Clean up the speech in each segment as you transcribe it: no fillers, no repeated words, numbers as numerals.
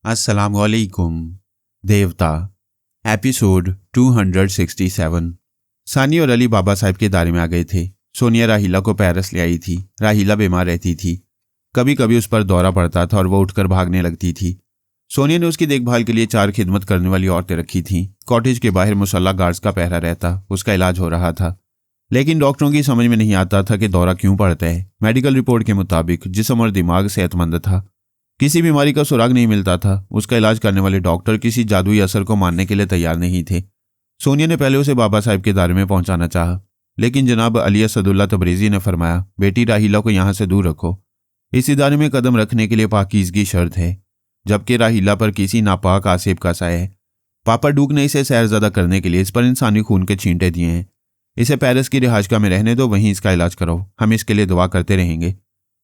अस्सलामुअलैकुम। देवता एपिसोड 267। सानी और अली बाबा साहब के दायरे में आ गए थे। सोनिया राहीला को पेरिस ले आई थी। राहीला बीमार रहती थी, कभी कभी उस पर दौरा पड़ता था और वो उठकर भागने लगती थी। सोनिया ने उसकी देखभाल के लिए 4 खिदमत करने वाली औरतें रखी थीं। कॉटेज के बाहर मुसल्ला गार्ड्स का पहरा रहता। उसका इलाज हो रहा था, लेकिन डॉक्टरों की समझ में नहीं आता था कि दौरा क्यों पड़ता है। मेडिकल रिपोर्ट के मुताबिक जिस्म और दिमाग सेहतमंद था, किसी बीमारी का सुराग नहीं मिलता था। उसका इलाज करने वाले डॉक्टर किसी जादुई असर को मानने के लिए तैयार नहीं थे। सोनिया ने पहले उसे बाबा साहब के दायरे में पहुंचाना चाहा, लेकिन जनाब अली असदुल्ला तबरेज़ी ने फरमाया, बेटी राहीला को यहां से दूर रखो। इस इदारे में कदम रखने के लिए पाकीज़गी शर्त है, जबकि राहीला पर किसी नापाक आसेब का साया है। पापा डूक ने इसे सैरज़दा करने के लिए इस पर इंसानी खून के छींटे दिए हैं। इसे पेरिस की रिहाइशगाह में रहने दो, वहीं इसका इलाज कराओ। हम इसके लिए दुआ करते रहेंगे।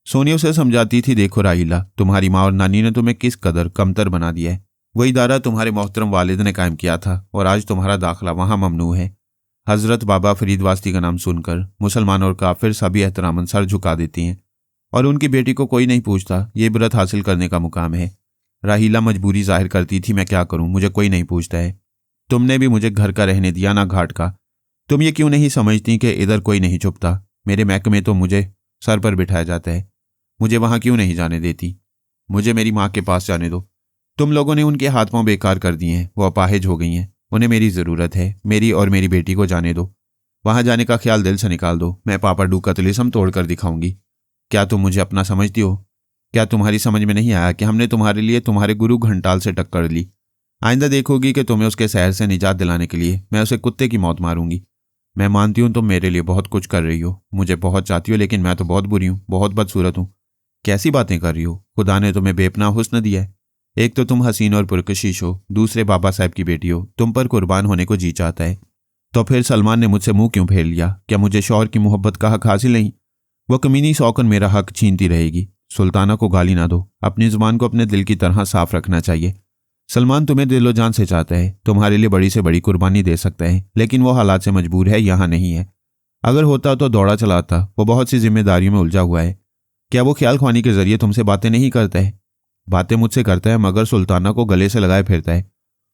सोनिया उसे समझाती थी, देखो राहीला, तुम्हारी माँ और नानी ने तुम्हें किस कदर कमतर बना दिया है। वह इदारा तुम्हारे मोहतरम वालिद ने कायम किया था और आज तुम्हारा दाखिला वहां ममनू है। हजरत बाबा फरीद वास्ती का नाम सुनकर मुसलमान और काफिर सभी एहतरामन सर झुका देती हैं और उनकी बेटी को कोई नहीं पूछता। ये इबरत हासिल करने का मुकाम है। राहीला मजबूरी जाहिर करती थी, मैं क्या करूं, मुझे कोई नहीं पूछता है। तुमने भी मुझे घर का रहने दिया ना घाट का। तुम ये क्यों नहीं समझती कि इधर कोई नहीं चुपता। मेरे महकमे तो मुझे सर पर बिठाया जाता है, मुझे वहां क्यों नहीं जाने देती। मुझे मेरी माँ के पास जाने दो। तुम लोगों ने उनके हाथ पांव बेकार कर दिए हैं, वो अपाहिज हो गई हैं। उन्हें मेरी ज़रूरत है। मेरी और मेरी बेटी को जाने दो। वहां जाने का ख्याल दिल से निकाल दो। मैं पापा डू का तिलिस्म तोड़कर दिखाऊंगी। क्या तुम मुझे अपना समझती हो? क्या तुम्हारी समझ में नहीं आया कि हमने तुम्हारे लिए तुम्हारे गुरु घंटाल से टक्कर ली? आइंदा देखोगी कि तुम्हें उसके शहर से निजात दिलाने के लिए मैं उसे कुत्ते की मौत मारूंगी। मैं मानती हूँ तुम मेरे लिए बहुत कुछ कर रही हो, मुझे बहुत चाहती हो, लेकिन मैं तो बहुत बुरी हूँ, बहुत बदसूरत हूँ। कैसी बातें कर रही हो? खुदा ने तुम्हें बेपनाह हुस्न दिया है। एक तो तुम हसीन और पुरकशिश हो, दूसरे बाबा साहब की बेटी हो। तुम पर कुर्बान होने को जी चाहता है। तो फिर सलमान ने मुझसे मुंह क्यों फेर लिया? क्या मुझे शौहर की मोहब्बत का हक हासिल नहीं? वो कमीनी शौकन मेरा हक छीनती रहेगी। सुल्ताना को गाली ना दो। अपनी जुबान को अपने दिल की तरह साफ रखना चाहिए। सलमान तुम्हें दिलो जान से चाहता है, तुम्हारे लिए बड़ी से बड़ी कुर्बानी दे सकता है, लेकिन वो हालात से मजबूर है, यहाँ नहीं है। अगर होता तो दौड़ा चलाता। वो बहुत सी जिम्मेदारियों में उलझा हुआ है। क्या वो ख्याल ख्वानी के जरिए तुमसे बातें नहीं करता है? बातें मुझसे करता है, मगर सुल्ताना को गले से लगाए फिरता है।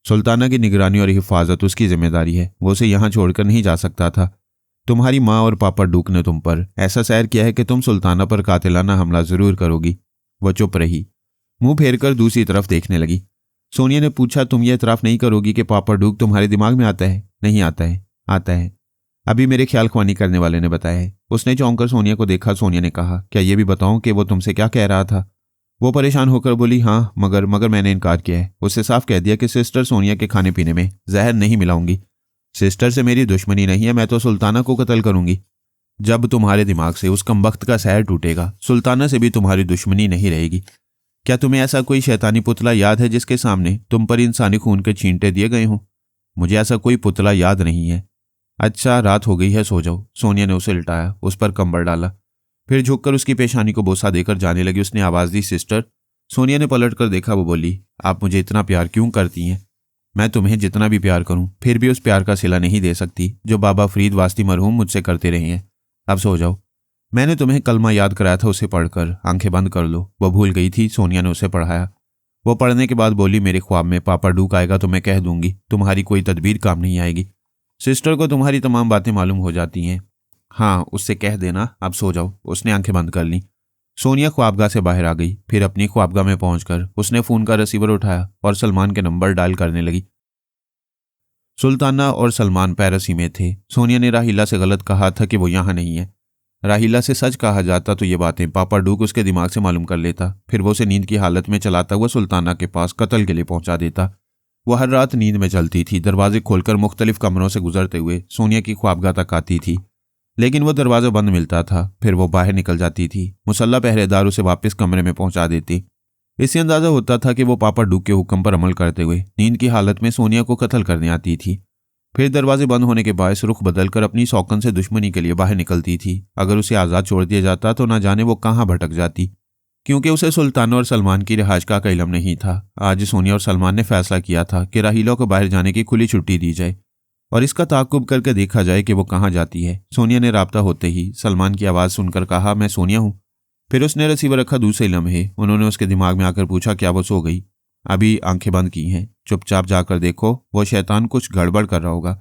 सुल्ताना की निगरानी और हिफाजत उसकी जिम्मेदारी है। वो उसे यहाँ छोड़कर नहीं जा सकता था। तुम्हारी माँ और पापा डूक ने तुम पर ऐसा सैर किया है कि तुम सुल्ताना पर कातिलाना हमला जरूर करोगी। वह चुप रही, मुंह फेरकर दूसरी तरफ देखने लगी। सोनिया ने पूछा, तुम ये इतराफ नहीं करोगी कि पापा डूक तुम्हारे दिमाग में आता है? नहीं आता है। आता है, अभी मेरे ख्याल ख्वानी करने वाले ने बताया है। उसने चौंक कर सोनिया को देखा। सोनिया ने कहा, क्या ये भी बताऊं कि वो तुमसे क्या कह रहा था? वो परेशान होकर बोली, हाँ, मगर मैंने इनकार किया है। उससे साफ कह दिया कि सिस्टर सोनिया के खाने पीने में जहर नहीं मिलाऊंगी। सिस्टर से मेरी दुश्मनी नहीं है, मैं तो सुल्ताना को कत्ल करूंगी। जब तुम्हारे दिमाग से उस कमबख्त का सहर टूटेगा, सुल्ताना से भी तुम्हारी दुश्मनी नहीं रहेगी। क्या तुम्हें ऐसा कोई शैतानी पुतला याद है जिसके सामने तुम पर इंसानी खून के छींटे दिए गए हों? मुझे ऐसा कोई पुतला याद नहीं है। अच्छा, रात हो गई है, सो जाओ। सोनिया ने उसे लिटाया, उस पर कंबल डाला, फिर झुककर उसकी पेशानी को बोसा देकर जाने लगी। उसने आवाज़ दी, सिस्टर। सोनिया ने पलट कर देखा। वो बोली, आप मुझे इतना प्यार क्यों करती हैं? मैं तुम्हें जितना भी प्यार करूं, फिर भी उस प्यार का सिला नहीं दे सकती जो बाबा फरीद वास्ती मरहूम मुझसे करते रहे हैं। अब सो जाओ। मैंने तुम्हें कलमा याद कराया था, उसे पढ़कर आंखें बंद कर लो। वो भूल गई थी। सोनिया ने उसे पढ़ाया। वो पढ़ने के बाद बोली, मेरे ख्वाब में पापा डूक आएगा तो मैं कह दूंगी तुम्हारी कोई तदबीर काम नहीं आएगी। सिस्टर को तुम्हारी तमाम बातें मालूम हो जाती हैं। हाँ, उससे कह देना। अब सो जाओ। उसने आंखें बंद कर लीं। सोनिया ख्वाबगाह से बाहर आ गई। फिर अपनी ख्वाबगाह में पहुंचकर उसने फ़ोन का रिसीवर उठाया और सलमान के नंबर डायल करने लगी। सुल्ताना और सलमान पेरिस ही में थे। सोनिया ने राहीला से गलत कहा था कि वो यहाँ नहीं है। राहीला से सच कहा जाता तो ये बातें पापा डूक उसके दिमाग से मालूम कर लेता। फिर वो उसे नींद की हालत में चलाता हुआ सुल्ताना के पास कत्ल के लिए पहुंचा देता। वो हर रात नींद में चलती थी। दरवाजे खोलकर मुख्तलिफ कमरों से गुजरते हुए सोनिया की ख्वाबगाह तक आती थी, लेकिन वो दरवाज़ा बंद मिलता था। फिर वो बाहर निकल जाती थी। मुसल्ला पहरेदार उसे वापस कमरे में पहुंचा देती। इससे अंदाज़ा होता था कि वो पापा डूक के हुक्म पर अमल करते हुए नींद की हालत में सोनिया को कत्ल करने आती थी। फिर दरवाजे बंद होने के बायस रुख बदलकर अपनी शौकन से दुश्मनी के लिए बाहर निकलती थी। अगर उसे आज़ाद छोड़ दिया जाता तो ना जाने वो कहाँ भटक जाती, क्योंकि उसे सुल्ताना और सलमान की रिहाइशगाह का इल्म नहीं था। आज सोनिया और सलमान ने फैसला किया था कि राहीला को बाहर जाने की खुली छुट्टी दी जाए और इसका ताक़ुब करके देखा जाए कि वो कहाँ जाती है। सोनिया ने राब्ता होते ही सलमान की आवाज़ सुनकर कहा, मैं सोनिया हूँ। फिर उसने रिसीवर रखा। दूसरे लम्हे उन्होंने उसके दिमाग में आकर पूछा, क्या वो सो गई? अभी आंखें बंद की हैं, चुपचाप जाकर देखो, वो शैतान कुछ गड़बड़ कर रहा होगा।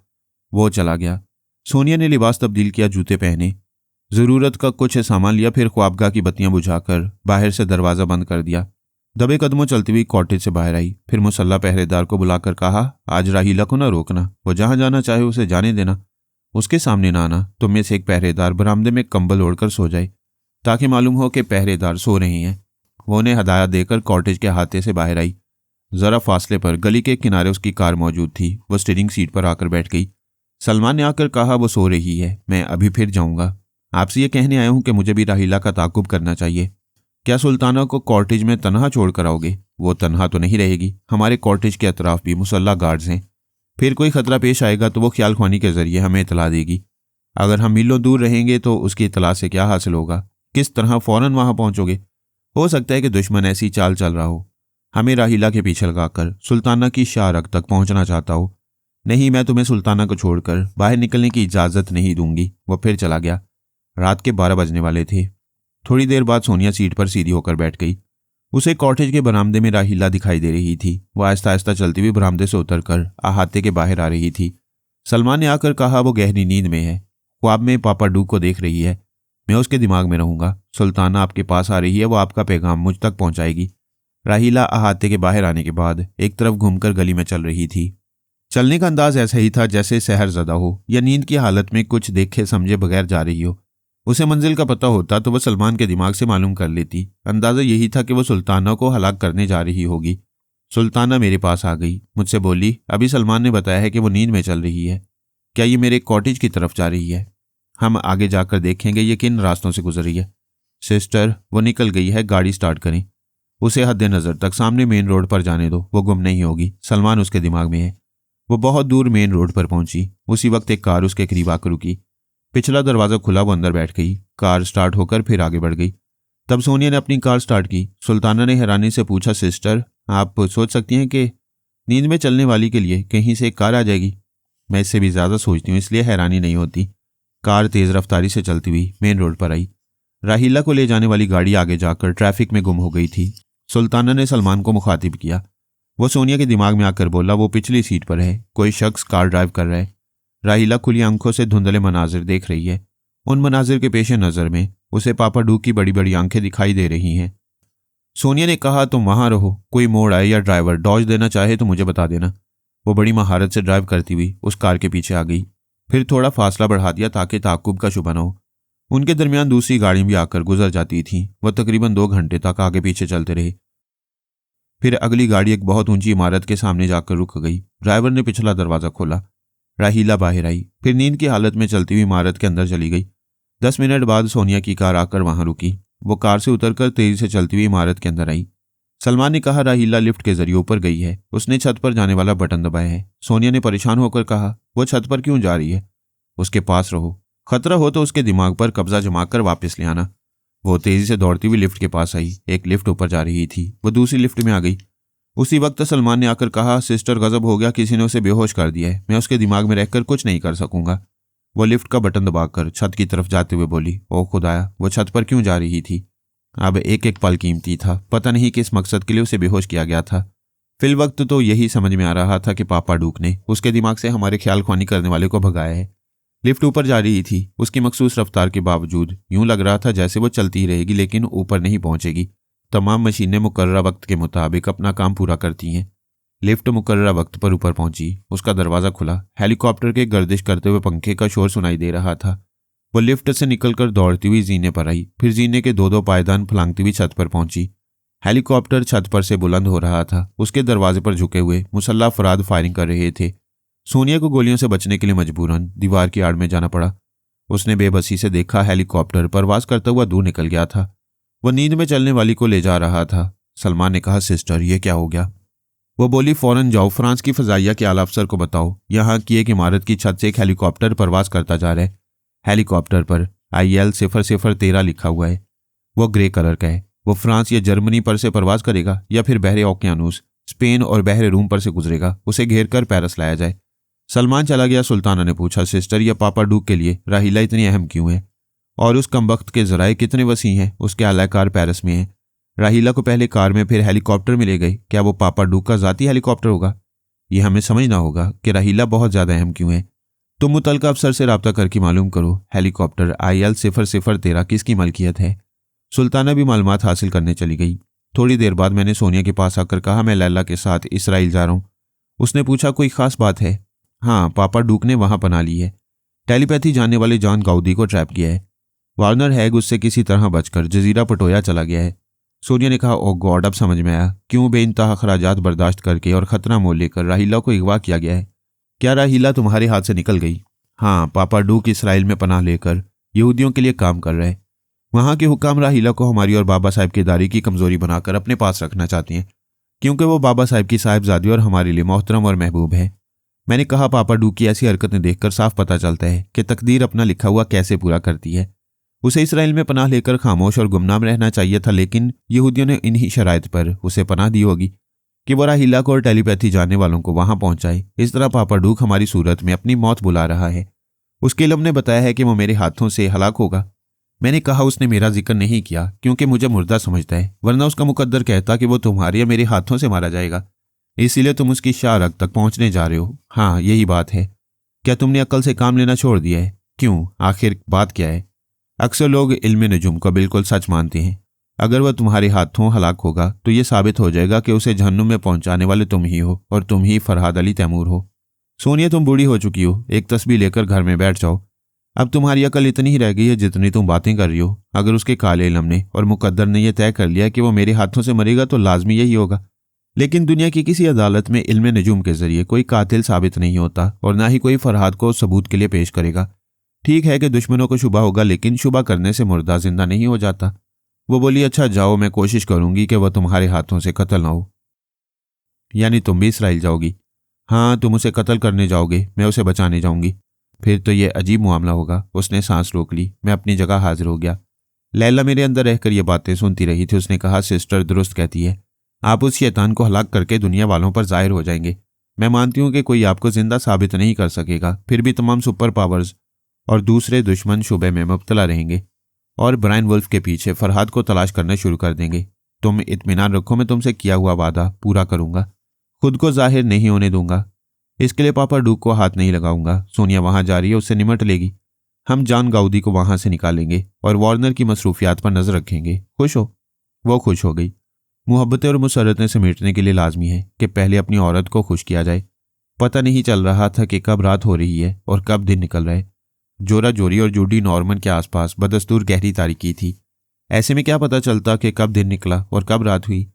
वो चला गया। सोनिया ने लिबास तब्दील किया, जूते पहने, जरूरत का कुछ सामान लिया, फिर ख्वाबगाह की बत्तियां बुझाकर बाहर से दरवाजा बंद कर दिया। दबे कदमों चलती हुई कॉटेज से बाहर आई, फिर मुसल्ला पहरेदार को बुलाकर कहा, आज राहीला को ना रोकना, वो जहां जाना चाहे उसे जाने देना, उसके सामने ना आना। तुम में से एक पहरेदार बरामदे में कंबल ओढ़कर सो जाए ताकि मालूम हो कि पहरेदार सो रहे हैं। वो उन्हें हदायत देकर कॉटेज के अहाते से बाहर आई। जरा फासले पर गली के किनारे उसकी कार मौजूद थी। वो स्टीयरिंग सीट पर आकर बैठ गई। सलमान ने आकर कहा, वो सो रही है, मैं अभी फिर जाऊंगा। आपसे ये कहने आया हूं कि मुझे भी राहीला का ताकुब करना चाहिए। क्या सुल्ताना को कॉटेज में तनहा छोड़ कर आओगे? वो तनहा तो नहीं रहेगी, हमारे कॉटेज के अतराफ भी मुसल्ला गार्ड्स हैं। फिर कोई खतरा पेश आएगा तो वो ख्याल ख्वानी के जरिए हमें इतला देगी। अगर हम मीलों दूर रहेंगे तो उसकी इतला से क्या हासिल होगा? किस तरह फौरन वहां पहुंचोगे? हो सकता है कि दुश्मन ऐसी चाल चल रहा हो, हमें राहीला के पीछे लगाकर सुल्ताना की शाहरग तक पहुंचना चाहता हो। नहीं, मैं तुम्हें सुल्ताना को छोड़कर बाहर निकलने की इजाजत नहीं दूंगी। वो फिर चला गया। रात के 12 बजने वाले थे। थोड़ी देर बाद सोनिया सीट पर सीधी होकर बैठ गई। उसे कॉटेज के बरामदे में राहीला दिखाई दे रही थी। वो आहिस्ता आहिस्ता चलती हुई बरामदे से उतरकर अहाते के बाहर आ रही थी। सलमान ने आकर कहा, वो गहरी नींद में है, ख्वाब में पापा डू को देख रही है। मैं उसके दिमाग में रहूंगा। सुल्ताना आपके पास आ रही है, वो आपका पैगाम मुझ तक पहुंचाएगी। राहीला अहाते के बाहर आने के बाद एक तरफ घूमकर गली में चल रही थी। चलने का अंदाज ऐसा ही था जैसे सहरजदा हो या नींद की हालत में कुछ देखे समझे बगैर जा रही हो। उसे मंजिल का पता होता तो वह सलमान के दिमाग से मालूम कर लेती। अंदाजा यही था कि वो सुल्ताना को हलाक करने जा रही होगी। सुल्ताना मेरे पास आ गई, मुझसे बोली, अभी सलमान ने बताया है कि वो नींद में चल रही है। क्या ये मेरे कॉटेज की तरफ जा रही है? हम आगे जाकर देखेंगे ये किन रास्तों से गुजरी है। सिस्टर, वो निकल गई है, गाड़ी स्टार्ट करें। उसे हद नज़र तक सामने मेन रोड पर जाने दो, वो गुम नहीं होगी। सलमान उसके दिमाग में है। वो बहुत दूर मेन रोड पर पहुंची। उसी वक्त एक कार उसके करीब आकर रुकी। पिछला दरवाजा खुला, वो अंदर बैठ गई। कार स्टार्ट होकर फिर आगे बढ़ गई। तब सोनिया ने अपनी कार स्टार्ट की। सुल्ताना ने हैरानी से पूछा, सिस्टर, आप सोच सकती हैं कि नींद में चलने वाली के लिए कहीं से एक कार आ जाएगी? मैं इससे भी ज़्यादा सोचती हूँ, इसलिए हैरानी नहीं होती। कार तेज़ रफ्तारी से चलती हुई मेन रोड पर आई। राहीला को ले जाने वाली गाड़ी आगे जाकर ट्रैफिक में गुम हो गई थी। सुल्ताना ने सलमान को मुखातिब किया। वो सोनिया के दिमाग में आकर बोला, वो पिछली सीट पर है, कोई शख्स कार ड्राइव कर रहा है। राहीला खुली आंखों से धुंधले मनाजिर देख रही है। उन मनाजिर के पेश नज़र में उसे पापा डू की बड़ी बड़ी आंखें दिखाई दे रही हैं। सोनिया ने कहा, तुम वहां रहो, कोई मोड़ आए या ड्राइवर डॉज देना चाहे तो मुझे बता देना। वो बड़ी महारत से ड्राइव करती हुई उस कार के पीछे आ गई, फिर थोड़ा फासला बढ़ा दिया ताकि ताकुब का शुबा न हो। उनके दरमियान दूसरी गाड़ी भी आकर गुजर जाती थी। वह तकरीबन 2 घंटे तक आगे पीछे चलते रहे। फिर अगली गाड़ी एक बहुत ऊंची इमारत के सामने जाकर रुक गई। ड्राइवर ने पिछला दरवाजा खोला। राहीला बाहर आई, फिर नींद की हालत में चलती हुई इमारत के अंदर चली गई। 10 मिनट बाद सोनिया की कार आकर वहां रुकी। वो कार से उतरकर तेजी से चलती हुई इमारत के अंदर आई। सलमान ने कहा, राहीला लिफ्ट के जरिए ऊपर गई है, उसने छत पर जाने वाला बटन दबाया है। सोनिया ने परेशान होकर कहा, वो छत पर क्यों जा रही है? उसके पास रहो, खतरा हो तो उसके दिमाग पर कब्जा जमाकर वापस ले आना। वो तेजी से दौड़ती हुई लिफ्ट के पास आई। एक लिफ्ट ऊपर जा रही थी, वो दूसरी लिफ्ट में आ गई। उसी वक्त सलमान ने आकर कहा, सिस्टर, गजब हो गया, किसी ने उसे बेहोश कर दिया है, मैं उसके दिमाग में रहकर कुछ नहीं कर सकूंगा। वो लिफ्ट का बटन दबाकर छत की तरफ जाते हुए बोली, ओ खुदाया, वो छत पर क्यों जा रही थी? अब एक एक पल कीमती था। पता नहीं किस मकसद के लिए उसे बेहोश किया गया था। फिल वक्त तो यही समझ में आ रहा था कि पापा डूक ने उसके दिमाग से हमारे ख्याल ख्वानी करने वाले को भगाया है। लिफ्ट ऊपर जा रही थी। उसकी मखसूस रफ्तार के बावजूद यूं लग रहा था जैसे वो चलती ही रहेगी लेकिन ऊपर नहीं पहुंचेगी। तमाम मशीनें मुकर्ररा वक्त के मुताबिक अपना काम पूरा करती हैं। लिफ्ट मुकर्ररा वक्त पर ऊपर पहुंची। उसका दरवाज़ा खुला। हेलीकॉप्टर के गर्दिश करते हुए पंखे का शोर सुनाई दे रहा था। वो लिफ्ट से निकलकर दौड़ती हुई जीने पर आई, फिर जीने के 2-2 पायदान फलांगती हुई छत पर पहुंची। हेलीकॉप्टर छत पर से बुलंद हो रहा था। उसके दरवाजे पर झुके हुए मुसल्ला अफराद फायरिंग कर रहे थे। सोनिया को गोलियों से बचने के लिए मजबूरन दीवार की आड़ में जाना पड़ा। उसने बेबसी से देखा हेलीकॉप्टर परवाज करता हुआ दूर निकल गया था। वह नींद में चलने वाली को ले जा रहा था। सलमान ने कहा, सिस्टर, ये क्या हो गया? वो बोली, फौरन जाओ, फ्रांस की फजाइया के आला अफसर को बताओ, यहाँ की एक इमारत की छत से एक हेलीकॉप्टर परवाज करता जा रहा है। हेलीकॉप्टर पर IL 0013 लिखा हुआ है। वो ग्रे कलर का है। वो फ्रांस या जर्मनी पर से परवाज करेगा या फिर बहरे ओकियानूस, स्पेन और बहरे रूम पर से गुजरेगा। उसे घेर कर पेरिस लाया जाए। सलमान चला गया। सुल्ताना ने पूछा, सिस्टर, या पापा डूक के लिए राहीला इतनी अहम क्यों है? और उस कमबख्त के जराए कितने वसी हैं? उसके अलाकार पेरिस में हैं। राहीला को पहले कार में फिर हेलीकॉप्टर में ले गए। क्या वो पापा डूक का ज़ाती हेलीकॉप्टर होगा? ये हमें समझना होगा कि राहीला बहुत ज़्यादा अहम क्यों है। तुम मुतलका अफसर से रब्ता करके मालूम करो हेलीकॉप्टर IL-013 किसकी मलकियत है। सुल्ताना भी मालूमात हासिल करने चली गई। थोड़ी देर बाद मैंने सोनिया के पास आकर कहा, मैं लैला के साथ इसराइल जा रहा हूँ। उसने पूछा, कोई खास बात है? हाँ, पापा डूक ने वहाँ पना ली है। टेलीपैथी जानने वाले जॉन गाउदी को ट्रैप किया है। वार्नर हैग उससे किसी तरह बचकर जजीरा पटोया चला गया है। सोनिया ने कहा, ओ गॉड, अब समझ में आया क्यों बेइंतहा खराजात बर्दाश्त करके और खतरा मोल लेकर राहीला को अगवा किया गया है। क्या राहीला तुम्हारे हाथ से निकल गई? हाँ, पापा डूक इसराइल में पनाह लेकर यहूदियों के लिए काम कर रहे हैं। वहाँ के हुक्काम राहीला को हमारी और बाबा साहब की दारी की कमजोरी बनाकर अपने पास रखना चाहते हैं, क्योंकि वो बाबा साहब की साहिबजादी और हमारे लिए मोहतरम और महबूब है। मैंने कहा, पापा डूक की ऐसी हरकतें देखकर साफ पता चलता है कि तकदीर अपना लिखा हुआ कैसे पूरा करती है। उसे इसराइल में पनाह लेकर खामोश और गुमनाम रहना चाहिए था, लेकिन यहूदियों ने इन्हीं शराइत पर उसे पनाह दी होगी कि वो राहीला को और टेलीपैथी जानने वालों को वहां पहुंचाए। इस तरह पापा डूक हमारी सूरत में अपनी मौत बुला रहा है। उसके इल्म ने बताया है कि वो मेरे हाथों से हलाक होगा। मैंने कहा, उसने मेरा जिक्र नहीं किया क्योंकि मुझे मुर्दा समझता है, वरना उसका मुकद्दर कहता कि वो तुम्हारे या मेरे हाथों से मारा जाएगा। इसीलिए तुम उसकी शाहरग तक पहुंचने जा रहे हो। हाँ, यही बात है। क्या तुमने अक्ल से काम लेना छोड़ दिया है? क्यों, आखिर बात क्या है? अक्सर लोग इल्म नजुम को बिल्कुल सच मानते हैं। अगर वह तुम्हारे हाथों हलाक होगा तो ये साबित हो जाएगा कि उसे जहन्नुम में पहुंचाने वाले तुम ही हो और तुम ही फरहाद अली तैमूर हो। सोनिया, तुम बूढ़ी हो चुकी हो, एक तस्बीह लेकर घर में बैठ जाओ। अब तुम्हारी अकल इतनी ही रह गई है जितनी तुम बातें कर रही हो। अगर उसके काले इल्म ने और मुकद्दर ने यह तय कर लिया कि वो मेरे हाथों से मरेगा तो लाजमी यही होगा। लेकिन दुनिया की किसी अदालत में इल्म नजूम के जरिए कोई कातिल साबित नहीं होता और ना ही कोई फरहाद को सबूत के लिए पेश करेगा। ठीक है कि दुश्मनों को शुबा होगा, लेकिन शुबा करने से मुर्दा जिंदा नहीं हो जाता। वो बोली, अच्छा जाओ, मैं कोशिश करूंगी कि वह तुम्हारे हाथों से कत्ल ना हो। यानी तुम भी इसराइल जाओगी? हाँ, तुम उसे कत्ल करने जाओगे, मैं उसे बचाने जाऊंगी। फिर तो यह अजीब मामला होगा। उसने सांस रोक ली। मैं अपनी जगह हाजिर हो गया। लैला मेरे अंदर रहकर ये बातें सुनती रही थी। उसने कहा, सिस्टर दुरुस्त कहती है, आप उस शैतान को हलाक करके दुनिया वालों पर जाहिर हो जाएंगे। मैं मानती हूं कि कोई आपको जिंदा साबित नहीं कर सकेगा, फिर भी तमाम सुपर पावर्स और दूसरे दुश्मन शुबे में मुब्तला रहेंगे और ब्रायन वुल्फ के पीछे फरहाद को तलाश करना शुरू कर देंगे। तुम इत्मीनान रखो, मैं तुमसे किया हुआ वादा पूरा करूंगा, खुद को जाहिर नहीं होने दूंगा। इसके लिए पापा डूक को हाथ नहीं लगाऊंगा। सोनिया वहां जा रही है, उससे निमट लेगी। हम जॉन गाउदी को वहां से निकालेंगे और वार्नर की मसरूफियात पर नजर रखेंगे। खुश हो? वो खुश हो गई। मोहब्बतें और मुसरतें समेटने के लिए लाजमी है कि पहले अपनी औरत को खुश किया जाए। पता नहीं चल रहा था कि कब रात हो रही है और कब दिन निकल रहा है। जोरा जोरी और जूडी नॉर्मन के आसपास बदस्तूर गहरी तारीकी थी। ऐसे में क्या पता चलता कि कब दिन निकला और कब रात हुई।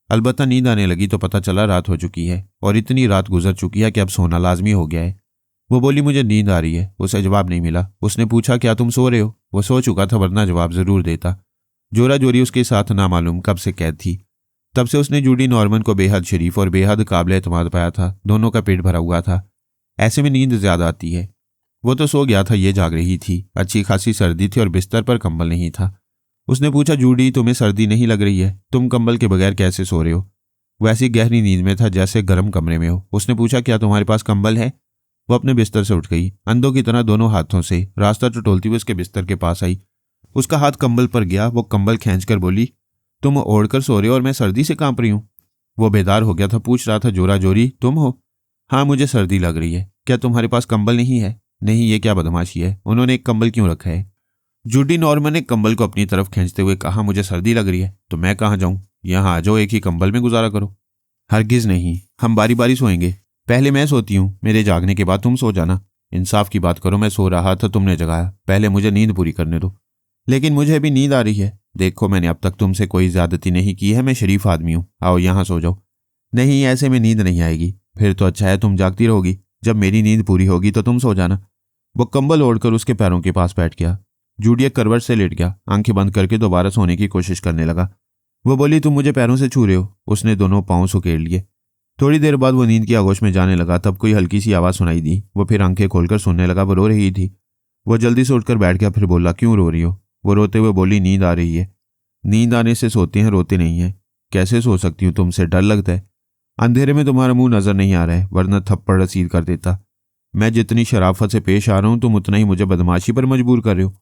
अलबत्ता नींद आने लगी तो पता चला रात हो चुकी है और इतनी रात गुजर चुकी है कि अब सोना लाजमी हो गया है। वो बोली, मुझे नींद आ रही है। उसे जवाब नहीं मिला। उसने पूछा, क्या तुम सो रहे हो? वो सो चुका था, वरना जवाब जरूर देता। जोरा जोरी उसके साथ नामालूम कब से कैद थी। तब से उसने जूडी नॉर्मन को बेहद शरीफ और बेहद काबिल एतमाद पाया था। दोनों का पेट भरा हुआ था। ऐसे में नींद ज्यादा आती है। वो तो सो गया था, ये जाग रही थी। अच्छी खासी सर्दी थी और बिस्तर पर कंबल नहीं था। उसने पूछा, जूडी तुम्हें सर्दी नहीं लग रही है? तुम कंबल के बगैर कैसे सो रहे हो? वैसी गहरी नींद में था जैसे गर्म कमरे में हो। उसने पूछा, क्या तुम्हारे पास कंबल है? वो अपने बिस्तर से उठ गई। अंधों की तरह दोनों हाथों से रास्ता टटोलती हुई उसके बिस्तर के पास आई। उसका हाथ कंबल पर गया। वो कंबल खींचकर बोली, तुम ओढ़कर सो रहे हो और मैं सर्दी से कांप रही हूं। वो बेदार हो गया था। पूछ रहा था, जोरा जोरी तुम हो? हाँ, मुझे सर्दी लग रही है। क्या तुम्हारे पास कंबल नहीं है? नहीं, ये क्या बदमाशी है? उन्होंने एक कंबल क्यों रखा है? जूडी नॉर्मन ने कंबल को अपनी तरफ खींचते हुए कहा, मुझे सर्दी लग रही है तो मैं कहाँ जाऊं? यहाँ आ जाओ, एक ही कंबल में गुजारा करो। हरगिज नहीं, हम बारी बारी सोएंगे। पहले मैं सोती हूँ, मेरे जागने के बाद तुम सो जाना। इंसाफ की बात करो, मैं सो रहा था, तुमने जगाया। पहले मुझे नींद पूरी करने दो। लेकिन मुझे भी नींद आ रही है। देखो, मैंने अब तक तुमसे कोई ज्यादती नहीं की है। मैं शरीफ आदमी हूँ। आओ यहाँ सो जाओ। नहीं, ऐसे में नींद नहीं आएगी। फिर तो अच्छा है, तुम जागती रहोगी। जब मेरी नींद पूरी होगी तो तुम सो जाना। वो कंबल ओढ़कर उसके पैरों के पास बैठ गया। जूडी एक करवट से लेट गया। आंखें बंद करके दोबारा सोने की कोशिश करने लगा। वो बोली, तुम मुझे पैरों से छू रहे हो? उसने दोनों पांव सुकेड़ लिए। थोड़ी देर बाद वो नींद की आगोश में जाने लगा। तब कोई हल्की सी आवाज़ सुनाई दी। वो फिर आंखें खोलकर सुनने लगा। वो रो रही थी। वो जल्दी से उठकर बैठ गया। फिर बोला, क्यों रो रही हो? वो रोते हुए बोली, नींद आ रही है। नींद आने से सोते हैं, रोते नहीं हैं। कैसे सो सकती हूँ? तुमसे डर लगता है? अंधेरे में तुम्हारा मुंह नजर नहीं आ रहा है, वरना थप्पड़ रसीद कर देता। मैं जितनी शराफत से पेश आ रहा हूं तुम उतना ही मुझे बदमाशी पर मजबूर कर रहे हो।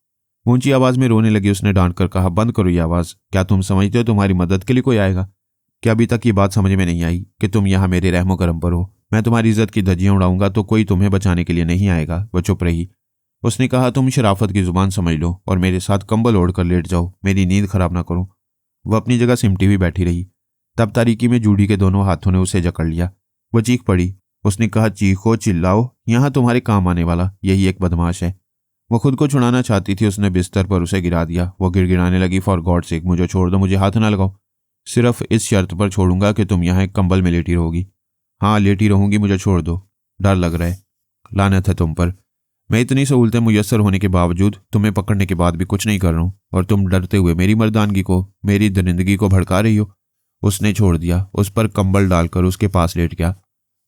ऊंची आवाज में रोने लगी उसने डांट कर कहा, बंद करो ये आवाज। क्या तुम समझते हो तुम्हारी मदद के लिए कोई आएगा? क्या अभी तक ये बात समझ में नहीं आई कि तुम यहाँ मेरे रहमो करम पर हो? मैं तुम्हारी इज्जत की धज्जियां उड़ाऊंगा तो कोई तुम्हें बचाने के लिए नहीं आएगा। वह चुप रही। उसने कहा, तुम शराफत की जुबान समझ लो और मेरे साथ कंबल ओढ़ कर लेट जाओ, मेरी नींद खराब ना करो। वह अपनी जगह सिमटी हुई बैठी रही। तब तारीकी में जूडी के दोनों हाथों ने उसे जकड़ लिया। वह चीख पड़ी। उसने कहा, चीखो चिल्लाओ, यहाँ तुम्हारे काम आने वाला यही एक बदमाश है। वो खुद को छुड़ाना चाहती थी। उसने बिस्तर पर उसे गिरा दिया। वो गिड़गिड़ाने लगी, फॉर गॉड सेक मुझे छोड़ दो, मुझे हाथ ना लगाओ। सिर्फ इस शर्त पर छोड़ूंगा कि तुम यहाँ एक कंबल में लेटी रहोगी। हाँ, लेटी रहूंगी, मुझे छोड़ दो। डर लग रहा है। लानत है तुम पर। मैं इतनी सहूलतें मुयस्सर होने के बावजूद तुम्हें पकड़ने के बाद भी कुछ नहीं कर रहा हूं और तुम डरते हुए मेरी मर्दानगी को, मेरी दरिंदगी को भड़का रही हो। उसने छोड़ दिया। उस पर कंबल डालकर उसके पास लेट गया।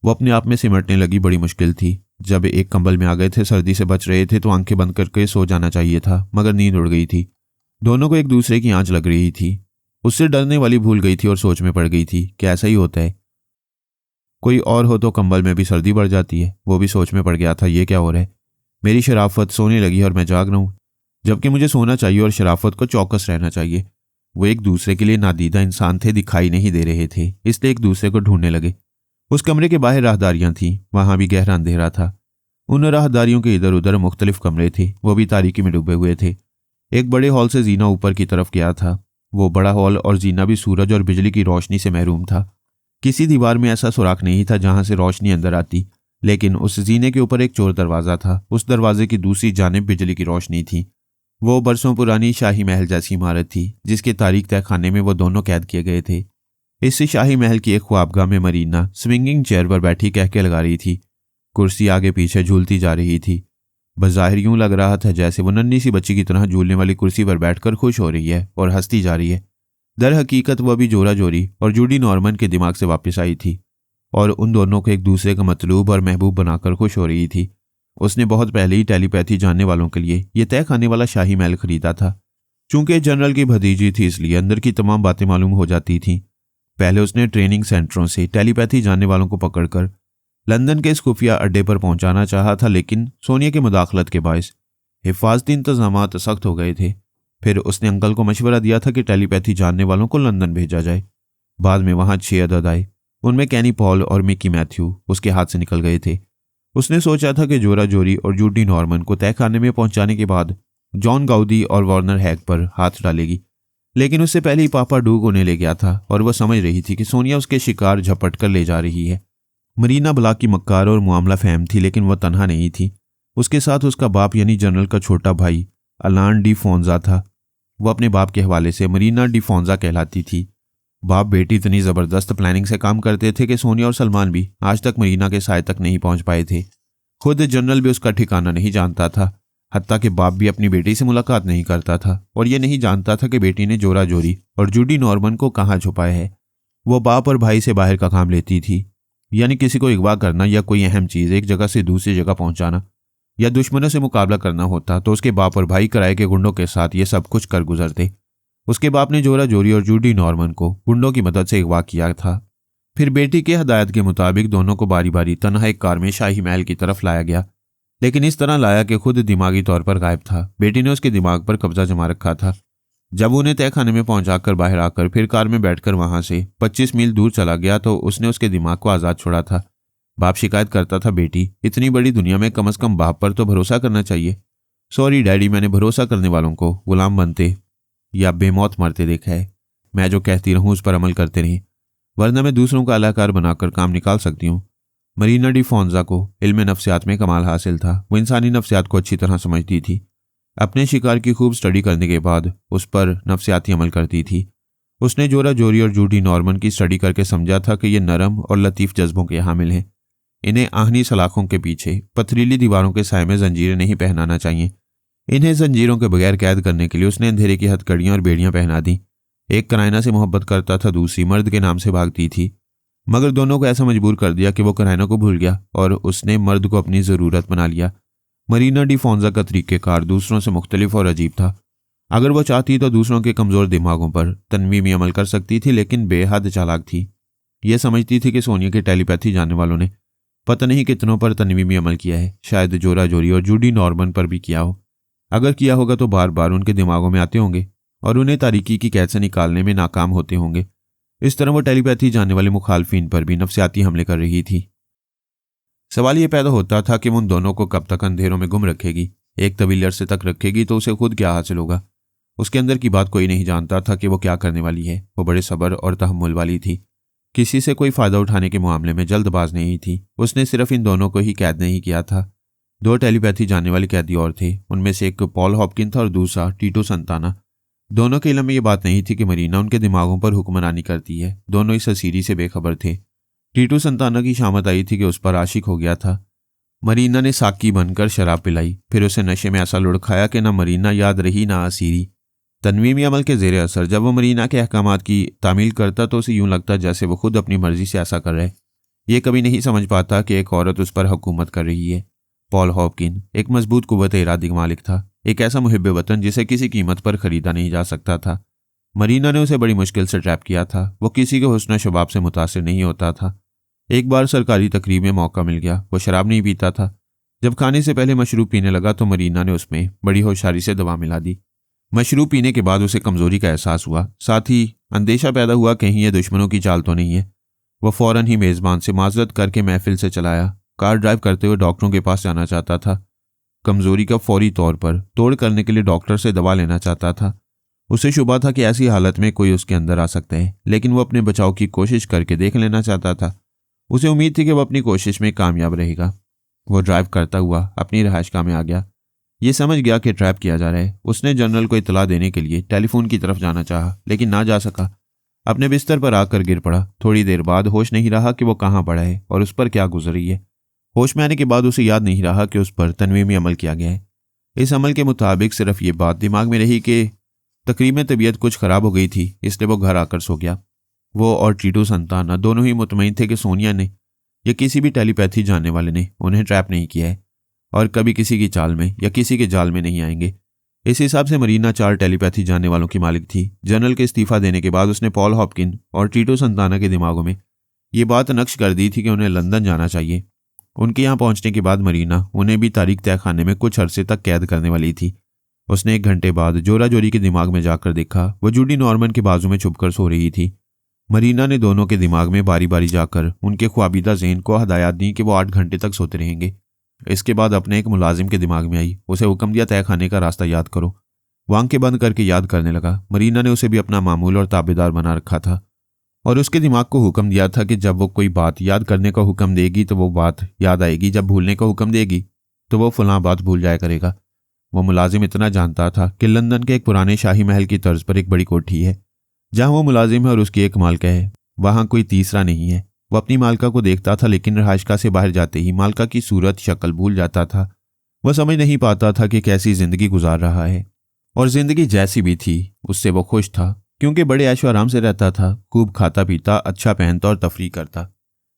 वो अपने आप में सिमटने लगी। बड़ी मुश्किल थी। जब एक कंबल में आ गए थे, सर्दी से बच रहे थे तो आंखें बंद करके सो जाना चाहिए था, मगर नींद उड़ गई थी। दोनों को एक दूसरे की आंच लग रही थी। उससे डरने वाली भूल गई थी और सोच में पड़ गई थी कि ऐसा ही होता है, कोई और हो तो कंबल में भी सर्दी बढ़ जाती है। वो भी सोच में पड़ गया था, ये क्या हो रहा है? मेरी शराफत सोने लगी और मैं जाग रहा हूं, जबकि मुझे सोना चाहिए और शराफत को चौकस रहना चाहिए। वो एक दूसरे के लिए नादीदा इंसान थे, दिखाई नहीं दे रहे थे, इसलिए एक दूसरे को ढूंढने लगे। उस कमरे के बाहर राहदारियां थीं, वहां भी गहरा अंधेरा था। उन राहदारियों के इधर उधर मुख्तलिफ कमरे थे, वो भी तारीकी में डूबे हुए थे। एक बड़े हॉल से जीना ऊपर की तरफ गया था। वो बड़ा हॉल और जीना भी सूरज और बिजली की रोशनी से महरूम था। किसी दीवार में ऐसा सुराख नहीं था जहां से रोशनी अंदर आती, लेकिन उस जीने के ऊपर एक चोर दरवाजा था। उस दरवाजे की दूसरी जानिब बिजली की रोशनी थी। वो बरसों पुरानी शाही महल जैसी इमारत थी, जिसके तारीख तय खाने में वो दोनों कैद किए गए थे। इस शाही महल की एक ख्वाबगाह में मरीना स्विंगिंग चेयर पर बैठी कहके लगा रही थी। कुर्सी आगे पीछे झूलती जा रही थी। बज़ाहिर यूं लग रहा था जैसे वो नन्ही सी बच्ची की तरह झूलने वाली कुर्सी पर बैठकर खुश हो रही है और हंसती जा रही है। दर हकीकत वह भी जोरा जोरी और जूडी नॉर्मन के दिमाग से वापस आई थी और उन दोनों को एक दूसरे का मतलूब और महबूब बनाकर खुश हो रही थी। उसने बहुत पहले ही टेलीपैथी जानने वालों के लिए यह तय खाने वाला शाही महल खरीदा था। चूंकि जनरल की भतीजी थी, इसलिए अंदर की तमाम बातें मालूम हो जाती थीं। पहले उसने ट्रेनिंग सेंटरों से टेलीपैथी जानने वालों को पकड़कर लंदन के इस खुफिया अड्डे पर पहुंचाना चाहा था, लेकिन सोनिया की मुदाखलत के बायस हिफाजती इंतजामात सख्त हो गए थे। फिर उसने अंकल को मशवरा दिया था कि टेलीपैथी जानने वालों को लंदन भेजा जाए। बाद में वहां 6 अदद आए। उनमें कैनी पॉल और मिकी मैथ्यू उसके हाथ से निकल गए थे। उसने सोचा था कि जोरा जोरी और जूडी नॉर्मन को तय खाने में पहुंचाने के बाद जॉन गाउदी और वार्नर हैग पर हाथ डालेगी, लेकिन उससे पहले ही पापा डूग उन्हें ले गया था और वह समझ रही थी कि सोनिया उसके शिकार झपट कर ले जा रही है। मरीना ब्लाक की मक्कार और मामला फहम थी, लेकिन वह तन्हा नहीं थी। उसके साथ उसका बाप यानी जनरल का छोटा भाई अलान डी फोंजा था। वह अपने बाप के हवाले से मरीना डी फोंजा कहलाती थी। बाप बेटी इतनी जबरदस्त प्लानिंग से काम करते थे कि सोनिया और सलमान भी आज तक मरीना के साय तक नहीं पहुंच पाए थे। खुद जनरल भी उसका ठिकाना नहीं जानता था, हत्ता कि बाप भी अपनी बेटी से मुलाकात नहीं करता था और यह नहीं जानता था कि बेटी ने जोरा जोरी और जूडी नॉर्मन को कहाँ छुपाया है। वो बाप और भाई से बाहर का काम लेती थी, यानी किसी को अगवा करना या कोई अहम चीज एक जगह से दूसरी जगह पहुंचाना या दुश्मनों से मुकाबला करना होता तो उसके बाप और भाई किराए के गुंडों के साथ ये सब कुछ कर गुजरते। उसके बाप ने जोरा जोरी और जूडी नॉर्मन को गुंडों की मदद से अगवा किया था। फिर बेटी के हदायत के मुताबिक दोनों को बारी बारी तन्हा एक कार में शाही महल की तरफ लाया गया, लेकिन इस तरह लाया कि खुद दिमागी तौर पर गायब था। बेटी ने उसके दिमाग पर कब्जा जमा रखा था। जब उन्हें तय खाने में पहुंचाकर बाहर आकर फिर कार में बैठकर वहां से 25 मील दूर चला गया तो उसने उसके दिमाग को आज़ाद छोड़ा था। बाप शिकायत करता था, बेटी इतनी बड़ी दुनिया में कम से कम बाप पर तो भरोसा करना चाहिए। सॉरी डैडी, मैंने भरोसा करने वालों को गुलाम बनते या बेमौत मरते देखा है। मैं जो कहती रहूं उस पर अमल करते रहीं, वरना मैं दूसरों का अलाकार बनाकर काम निकाल सकती हूँ। मरीना डी फोंजा को इल्म नफ्सियात में कमाल हासिल था। वो इंसानी नफ्सियात को अच्छी तरह समझती थी। अपने शिकार की खूब स्टडी करने के बाद उस पर नफ्सियाती अमल करती थी। उसने जोरा जोरी और जूडी नॉर्मन की स्टडी करके समझा था कि ये नरम और लतीफ़ जज्बों के हामिल हैं। इन्हें आहनी सलाखों के पीछे पथरीली दीवारों के साए में जंजीरें नहीं पहनाना चाहिए। इन्हें जंजीरों के बगैर कैद करने के लिए उसने अंधेरे की हथकड़ियां और बेड़ियां पहना दी। एक कराइना से मोहब्बत करता था, दूसरी मर्द के नाम से भागती थी, मगर दोनों को ऐसा मजबूर कर दिया कि वो कराइना को भूल गया और उसने मर्द को अपनी ज़रूरत बना लिया। मरीना डी फोंजा का तरीक़ेकार दूसरों से मुख्तलिफ और अजीब था। अगर वो चाहती तो दूसरों के कमज़ोर दिमागों पर तनवीमी अमल कर सकती थी, लेकिन बेहद चालाक थी। यह समझती थी कि सोनिया के टेलीपैथी जानने वालों ने पता नहीं कितनों पर तनवीमी अमल किया है, शायद जोरा जोरी और जूडी नॉर्मन पर भी किया हो। अगर किया होगा तो बार बार उनके दिमागों में आते होंगे और उन्हें तारीकी की कैद से निकालने में नाकाम होते होंगे। इस तरह वो टेलीपैथी जानने वाले मुखालफिन पर भी नफ्सियाती हमले कर रही थी। सवाल ये पैदा होता था कि वो उन दोनों को कब तक अंधेरों में गुम रखेगी। एक तवील अरसे तक रखेगी तो उसे खुद क्या हासिल होगा। उसके अंदर की बात कोई नहीं जानता था कि वो क्या करने वाली है। वो बड़े सब्र और तहम्मुल वाली थी, किसी से कोई फायदा उठाने के मामले में जल्दबाज नहीं थी। उसने सिर्फ इन दोनों को ही कैद नहीं किया था, 2 टेलीपैथी जानने वाले कैदी और थे। उनमें से एक पॉल हॉपकिन था और दूसरा टीटो संताना। दोनों के इल्म में ये बात नहीं थी कि मरीना उनके दिमागों पर हुक्मरानी करती है। दोनों इस असीरी से बेखबर थे। टीटो संताना की शामत आई थी कि उस पर आशिक हो गया था। मरीना ने साकी बनकर शराब पिलाई, फिर उसे नशे में ऐसा लुढ़काया कि ना मरीना याद रही ना असीरी। तनवीमी अमल के जेर असर जब वो मरीना के अहकामात की तामील करता तो उसे यूं लगता जैसे वो खुद अपनी मर्जी से ऐसा कर रहे। ये कभी नहीं समझ पाता कि एक औरत उस पर हुकूमत कर रही है। पॉल हॉपकिन एक मजबूत कुव्वत इरादी का मालिक था, एक ऐसा मुहिब वतन जिसे किसी कीमत पर खरीदा नहीं जा सकता था। मरीना ने उसे बड़ी मुश्किल से ट्रैप किया था। वो किसी के हुस्न शबाब से मुतासिर नहीं होता था। एक बार सरकारी तकरीब में मौका मिल गया। वो शराब नहीं पीता था। जब खाने से पहले मशरूब पीने लगा तो मरीना ने उसमें बड़ी होशियारी से दवा मिला दी। मशरूब पीने के बाद उसे कमजोरी का एहसास हुआ, साथ ही अंदेशा पैदा हुआ कहीं ये दुश्मनों की चाल तो नहीं है। वह फौरन ही मेज़बान से माजरत करके महफिल से चलाया। कार ड्राइव करते हुए डॉक्टरों के पास जाना चाहता था। कमजोरी का फौरी तौर पर तोड़ करने के लिए डॉक्टर से दवा लेना चाहता था। उसे शुबा था कि ऐसी हालत में कोई उसके अंदर आ सकता है, लेकिन वो अपने बचाव की कोशिश करके देख लेना चाहता था। उसे उम्मीद थी कि वह अपनी कोशिश में कामयाब रहेगा। वो ड्राइव करता हुआ अपनी रहायशगाह में आ गया। ये समझ गया कि ट्रैप किया जा रहा है। उसने जनरल को इतला देने के लिए टेलीफोन की तरफ जाना चाहा, लेकिन ना जा सका। अपने बिस्तर पर आकर गिर पड़ा। थोड़ी देर बाद होश नहीं रहा कि वो कहाँ पड़ा है और उस पर क्या गुजरी है। होश में आने के बाद उसे याद नहीं रहा कि उस पर तनवीमी अमल किया गया है। इस अमल के मुताबिक सिर्फ ये बात दिमाग में रही कि तकरीबन तबीयत कुछ खराब हो गई थी, इसलिए वो घर आकर सो गया। वो और टीटो संताना दोनों ही मुतमईन थे कि सोनिया ने या किसी भी टेलीपैथी जानने वाले ने उन्हें ट्रैप नहीं किया है और कभी किसी की चाल में या किसी के जाल में नहीं आएंगे। इस हिसाब से मरीना 4 टेलीपैथी जानने वालों की मालिक थी। जनरल के इस्तीफा देने के बाद उसने पॉल हॉपकिन और टीटो संताना के दिमागों में ये बात नक्श कर दी थी कि उन्हें लंदन जाना चाहिए। उनके यहाँ पहुंचने के बाद मरीना उन्हें भी तारीख तय खाने में कुछ अरसे तक कैद करने वाली थी। उसने 1 घंटे बाद जोरा जोरी के दिमाग में जाकर देखा। वो जूडी नॉर्मन के बाजू में छुपकर सो रही थी। मरीना ने दोनों के दिमाग में बारी बारी जाकर उनके ख्वाबीदा ज़हन को हदायत दी कि वो 8 घंटे तक सोते रहेंगे। इसके बाद अपने एक मुलाजिम के दिमाग में आई। उसे हुक्म दिया तय खाने का रास्ता याद करो। वो आंखें बंद करके याद करने लगा। मरीना ने उसे भी अपना मामूल और ताबेदार बना रखा था और उसके दिमाग को हुक्म दिया था कि जब वो कोई बात याद करने का हुक्म देगी तो वो बात याद आएगी, जब भूलने का हुक्म देगी तो वो फलां बात भूल जाया करेगा। वो मुलाजिम इतना जानता था कि लंदन के एक पुराने शाही महल की तर्ज पर एक बड़ी कोठी है जहां वो मुलाजिम है और उसकी एक मालका है। वहां कोई तीसरा नहीं है। वो अपनी मालका को देखता था, लेकिन रहायशगाह से बाहर जाते ही मालका की सूरत शक्ल भूल जाता था। वह समझ नहीं पाता था कि कैसी जिंदगी गुजार रहा है और जिंदगी जैसी भी थी उससे वो खुश था, क्योंकि बड़े ऐशो आराम से रहता था, खूब खाता पीता, अच्छा पहनता और तफरी करता।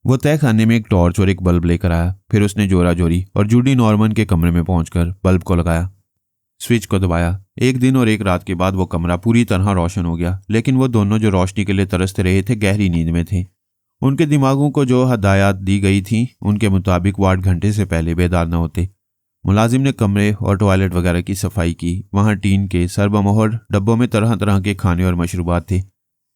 वो तय खाने में एक टॉर्च और एक बल्ब लेकर आया। फिर उसने जोरा जोरी और जूडी नॉर्मन के कमरे में पहुंचकर बल्ब को लगाया, स्विच को दबाया। 1 दिन और 1 रात के बाद वो कमरा पूरी तरह रोशन हो गया, लेकिन वो दोनों जो रोशनी के लिए तरसते रहे थे गहरी नींद में थे। उनके दिमागों को जो हदायत दी गई थी उनके मुताबिक वो 8 घंटे से पहले बेदार न होते। मुलाजिम ने कमरे और टॉयलेट वगैरह की सफाई की। वहाँ टीन के सरबमोहर डब्बों में तरह तरह के खाने और मशरूबात थे।